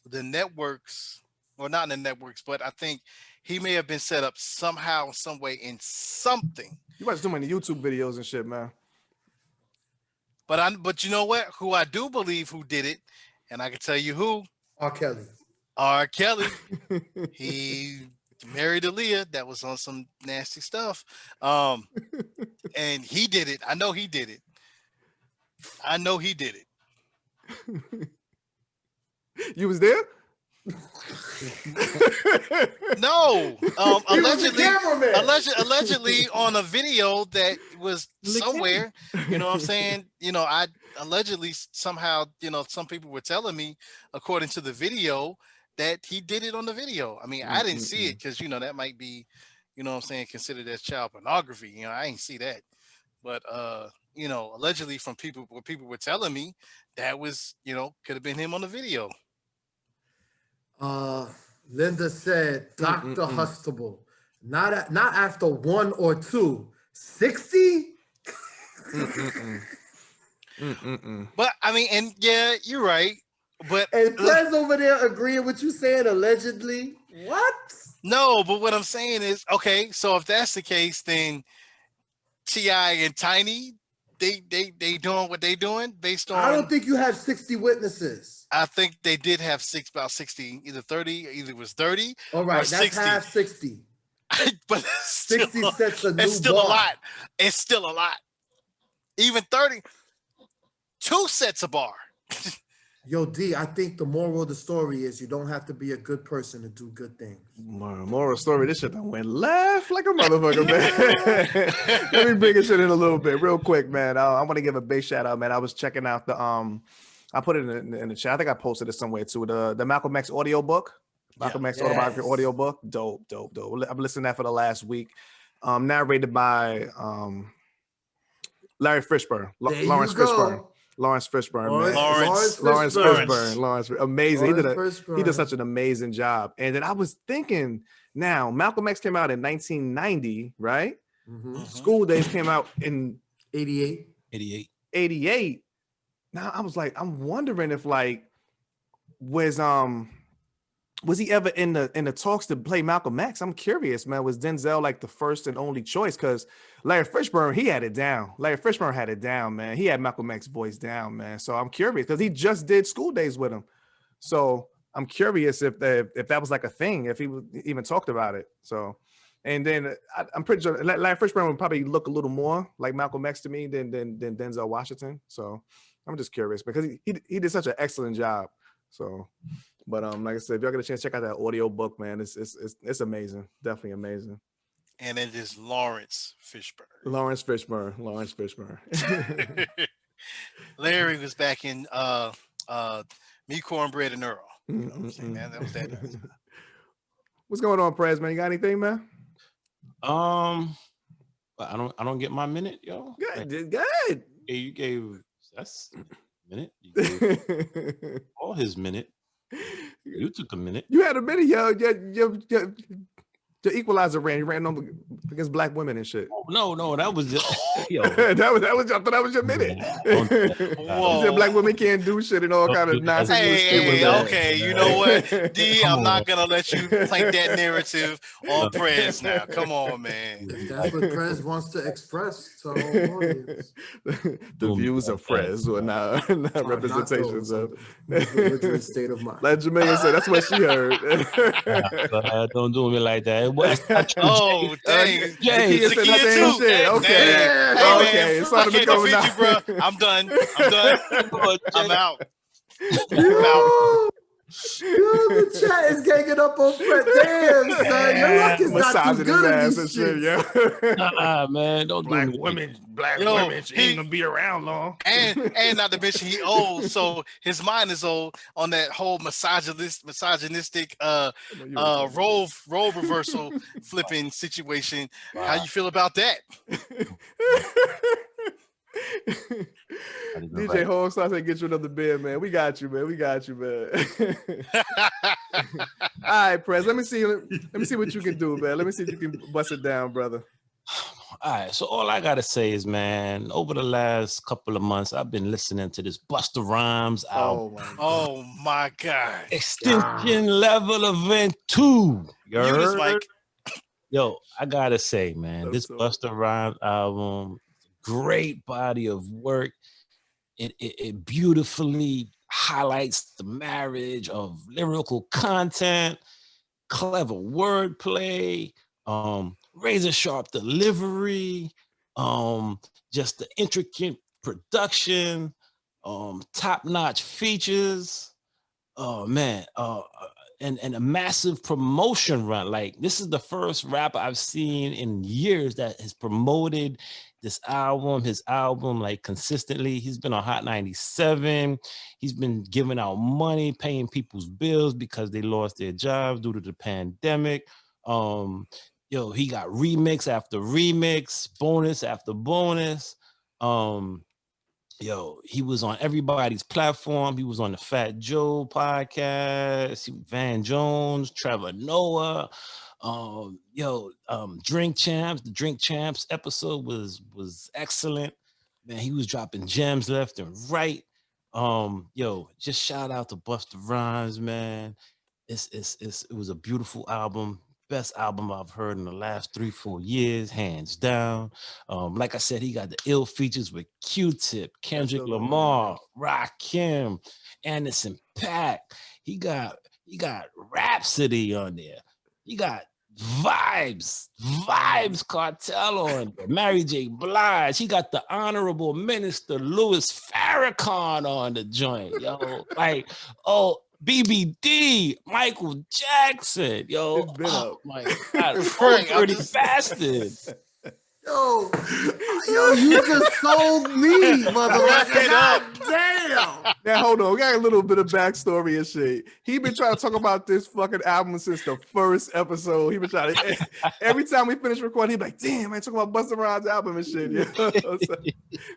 the networks, or not in the networks, but I think he may have been set up somehow, some way, in something. You watch too many YouTube videos and shit, man. But you know what? Who I do believe who did it, and I can tell you who. R. Kelly. R. Kelly. He married Aaliyah. That was on some nasty stuff. And he did it. I know he did it. You was there? No. Allegedly Allegedly on a video that was somewhere, you know what I'm saying? I allegedly somehow, some people were telling me, according to the video, that he did it on the video. I mean, I didn't see it because that might be, what I'm saying, considered as child pornography. I ain't see that. But allegedly from what people were telling me, that was, could have been him on the video. Linda said, Dr. Hussle, not after 1 or 2, 60. But I mean, and yeah, you're right. But and Prez over there agreeing with you saying allegedly. What? No, but what I'm saying is, okay, so if that's the case, then T.I. and Tiny, they doing what they doing based on. I don't think you have 60 witnesses. I think they did have about 60, either 30, either it was 30. All right, or that's 60. half 60. But 60 sets a new it's still bar. a lot. It's still a lot. Even 30, 2 sets a bar. Yo, D, I think the moral of the story is you don't have to be a good person to do good things. Moral story, this shit done went left like a motherfucker, man. Let me bring this shit in a little bit, real quick, man. I want to give a big shout out, man. I was checking out the I put it in the chat. I think I posted it somewhere too. The Malcolm X audio book. Malcolm X autobiography audio book. Dope. I've listened to that for the last week. Narrated by Larry Fishburne. Lawrence Fishburne. Lawrence Fishburne, man. Lawrence, amazing. He did such an amazing job. And then I was thinking, now Malcolm X came out in 1990, right? School Daze came out in 88. Now I was like, I'm wondering if was he ever in the talks to play Malcolm X? I'm curious, man. Was Denzel like the first and only choice? Because Larry Fishburne, he had it down. Larry Fishburne had it down, man. He had Malcolm X's voice down, man. So I'm curious because he just did School Daze with him. So I'm curious if that was like a thing, if he even talked about it. So, and then I'm pretty sure Larry Fishburne would probably look a little more like Malcolm X to me than Denzel Washington. So I'm just curious because he did such an excellent job. So. But like I said, if y'all get a chance, check out that audio book, man. It's amazing, definitely amazing. And it is Lawrence Fishburne. Lawrence Fishburne. Larry was back in Me, Cornbread, and Earl. You know what I'm saying? That was that. What's going on, Prez, man? You got anything, man? I don't get my minute, yo. Good. Yeah, you gave that's a minute. You gave all his minute. You took a minute. You had a minute, yo. Your equalizer ran. You ran on against black women and shit. Oh, no, that was just yo. that was. I thought that was your minute. You said black women can't do shit and all kind of nonsense. Okay. You know what, D? I'm not gonna let you plank that narrative on Prez now. Come on, man. That's what Prez wants to express to our audience. The views of Prez or not representations of Belligerent State of Mind. Like Jamaica said, that's what she heard. Don't do me like that. Oh, dang. Jay, it's another shit. Okay. Hey, it's starting to become you, bro. I'm done. I'm out. The chat is ganging up on Fred. Damn, son. Your luck is not too good in these shit. Man, don't black do me. women. Black women ain't gonna be around long. And not to mention he old, so his mind is old on that whole misogynistic role reversal flipping situation. Wow. How you feel about that? DJ Holmes, I said, get you another beer, man. We got you, man. All right, Prez. Let me see what you can do, man. Let me see if you can bust it down, brother. All right, so all I gotta say is, man, over the last couple of months, I've been listening to this Busta Rhymes album. Oh my God! Extinction Level Event 2. You Mike. Yo, I gotta say, man, this Busta Rhymes album, great body of work. It beautifully highlights the marriage of lyrical content, clever wordplay, razor sharp delivery, just the intricate production, top-notch features. Oh man, and a massive promotion run. Like, this is the first rapper I've seen in years that has promoted his album like consistently. He's been on Hot 97. He's been giving out money, paying people's bills because they lost their jobs due to the pandemic. He got remix after remix, bonus after bonus. He was on everybody's platform. He was on the Fat Joe podcast, Van Jones, Trevor Noah. Drink Champs. The Drink Champs episode was excellent. Man, he was dropping gems left and right. Just shout out to Busta Rhymes, man. It was a beautiful album. Best album I've heard in the last 3-4 years, hands down. Like I said, he got the ill features with Q-Tip, Kendrick Lamar, Rakim, Anderson .Paak. He got Rhapsody on there. He got Vibes Cartel on there. Mary J. Blige. He got the Honorable Minister Louis Farrakhan on the joint, yo. Like, BBD, Michael Jackson, my God, dirty bastard. Yo, you just sold me, motherfucker. God damn. Now, hold on. We got a little bit of backstory and shit. He been trying to talk about this fucking album since the first episode. He been trying to, every time we finish recording, he be like, damn, I talking about Busta Rhymes' album and shit.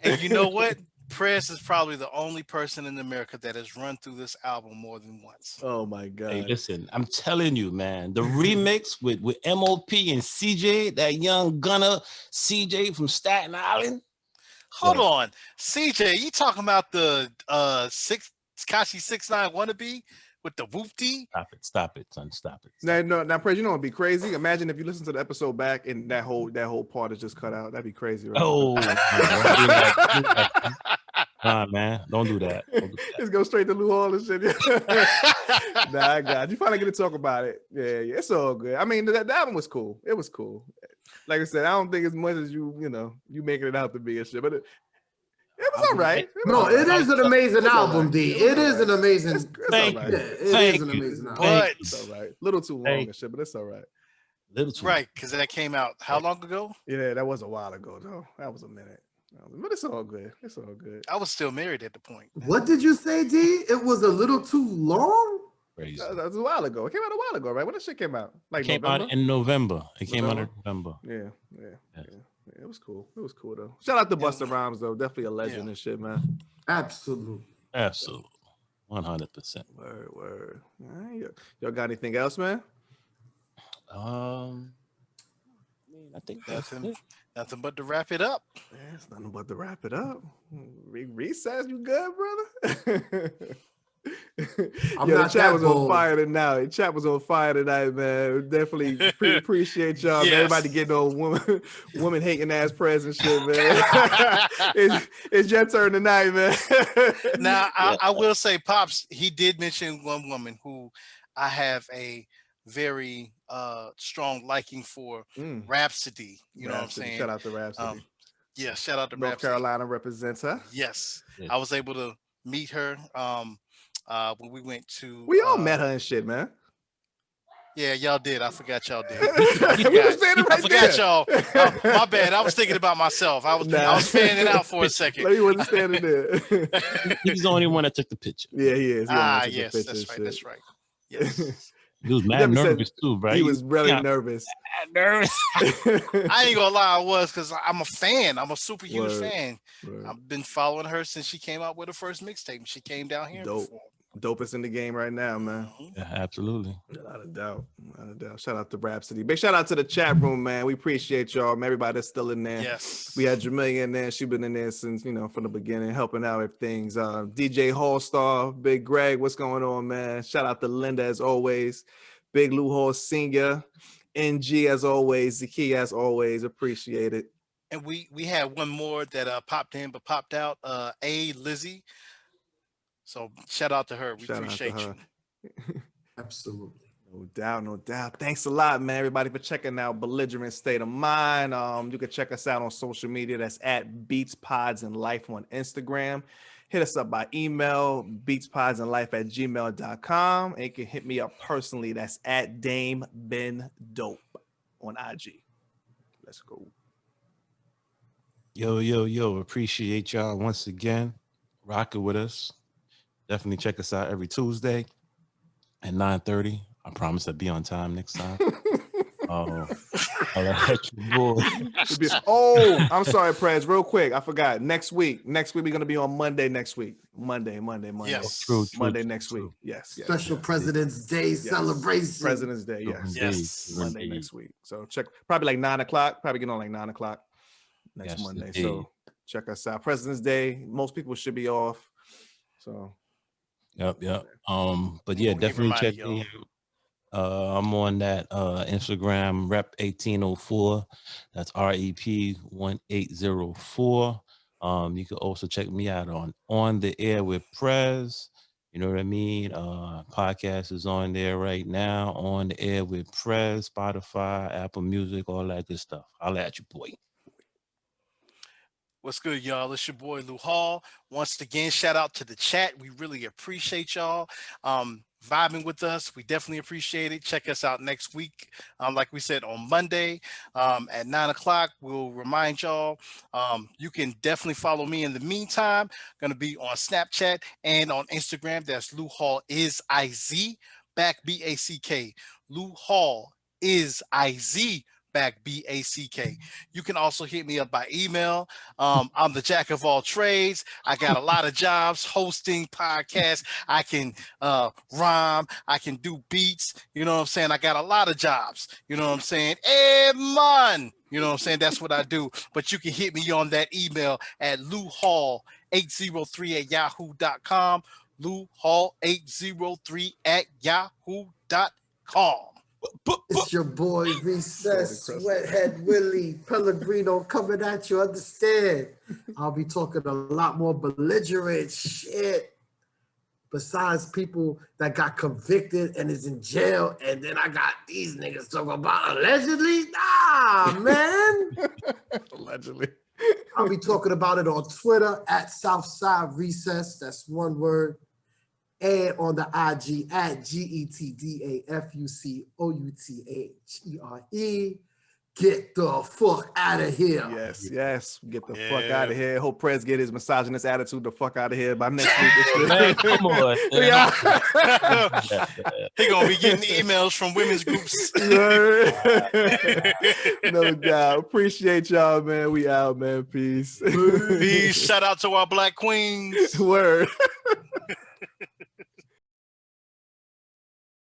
And you know what? Prez is probably the only person in America that has run through this album more than once. Oh my God. Hey, listen, I'm telling you, man, the remix with MOP and CJ, that young gunner CJ from Staten Island. Hold on. CJ, you talking about the Tekashi 6ix9ine wannabe with the whoop-dee? Stop it, son. Stop it. Now, Prez, you know it'd be crazy. Imagine if you listen to the episode back and that whole part is just cut out. That'd be crazy, right? Oh, nah, man, don't do that. Just go straight to Lou Hall and shit. Nah, I got you. Finally get to talk about it. Yeah, it's all good. I mean, that album was cool. It was cool. Like I said, I don't think as much as you making it out to be and shit, but it was all right. It is an amazing album, D. It is an amazing. Thank you. It is an amazing album. But It's all right. Little too long and shit, but it's all right. Right, because that came out how long ago? Yeah, that was a while ago though. That was a minute. But it's all good. It's all good. I was still married at the point. What did you say, D? It was a little too long? Crazy. That was a while ago. It came out a while ago, right? When that shit came out? Like It came November? out in November. It came out in November. Yeah. It was cool. It was cool though. Shout out to Busta Rhymes though. Definitely a legend and shit, man. Absolutely. 100%. Word. All right. Y'all got anything else, man? I think that's it. Nothing but to wrap it up. Yeah, it's nothing but to wrap it up. Recess, you good, brother? The chat was on fire tonight. Chat was on fire tonight, man. Definitely appreciate y'all. Yes. Man. Everybody getting on woman hating ass Prez and shit, man. it's your turn tonight, man. Now, I will say, Pops, he did mention one woman who I have a very strong liking for, Rhapsody. You know what I'm saying? Shout out to Rhapsody. Yeah, shout out to North Rhapsody. Carolina represents her. Yes. Yeah. I was able to meet her when we went to. We all met her and shit, man. Yeah, y'all did. I forgot y'all did. We were standing right I forgot there. y'all. My bad. I was thinking about myself. I was fanning out for a second. Like he wasn't standing there. He's the only one that took the picture. Yeah, he is. Yes, that's right. Yes. He was mad nervous too, right? He was really nervous. Nervous. I ain't gonna lie, I was, because I'm a fan. I'm a super huge fan. Word. I've been following her since she came out with her first mixtape. She came down here. Dope. Dopest in the game right now, man. Yeah, absolutely. Without a doubt. Shout out to Rhapsody. Big shout out to the chat room, man. We appreciate y'all, man. Everybody that's still in there. Yes. We had Jamelia in there. She been in there since, from the beginning, helping out with things. DJ Hallstar, Big Greg, what's going on, man? Shout out to Linda as always. Big Lou Hall Senior. NG as always. Zaki as always. Appreciate it. And we had one more that popped in but popped out. Lizzie. So shout out to her. We appreciate you. Absolutely. No doubt. Thanks a lot, man, everybody, for checking out Belligerent State of Mind. You can check us out on social media. That's at Beats, Pods, and Life on Instagram. hit us up by email, beatspodsandlife@gmail.com. And you can hit me up personally. That's at Dame Ben Dope on IG. Let's go. Yo. Appreciate y'all once again rocking with us. Definitely check us out every Tuesday at 9:30. I promise I'll be on time next time. I'll let you boy. Oh, I'm sorry, Prez. Real quick, I forgot. Next week we're gonna be on Monday. Next week, Monday. Yes. True, Monday next week. Yes. Special President's Day celebration. President's Day. Yes. Yes. Monday next week. So check probably like 9 o'clock. Probably get on like 9 o'clock next Monday. Indeed. So check us out. President's Day. Most people should be off. So. Yep. But yeah, We'll get definitely check reminded, me out. I'm on that Instagram rep 1804. That's REP 1804. You can also check me out on the air with Prez. You know what I mean? Podcast is on there right now. On the air with Prez, Spotify, Apple Music, all that good stuff. I'll at you, boy. What's good, y'all? It's your boy Lou Hall. Once again, shout out to the chat. We really appreciate y'all vibing with us. We definitely appreciate it. Check us out next week. Like we said, on Monday at 9 o'clock. We'll remind y'all. You can definitely follow me in the meantime. Going to be on Snapchat and on Instagram. That's Lou Hall is IZ back BACK. Lou Hall is IZ back BACK. You can also hit me up by email. I'm the jack of all trades. I got a lot of jobs, hosting podcasts. I can rhyme. I can do beats. You know what I'm saying? I got a lot of jobs. You know what I'm saying? Hey, man. You know what I'm saying? That's what I do. But you can hit me on that email at louhall803@yahoo.com. louhall803@yahoo.com. It's your boy Recess, Sweathead Willie, Pellegrino coming at you. Understand? I'll be talking a lot more belligerent shit. Besides people that got convicted and is in jail, and then I got these niggas talking about allegedly. Nah, man. Allegedly. I'll be talking about it on Twitter at Southside Recess. That's one word. And on the IG at GETDAFUCOUTHERE. Get the fuck out of here. Yes. Get the fuck out of here. Hope Prez get his misogynist attitude the fuck out of here by next week. Man, come on. He gonna be getting emails from women's groups. No doubt. Appreciate y'all, man. We out, man. Peace. Peace. Shout out to our black queens. Word.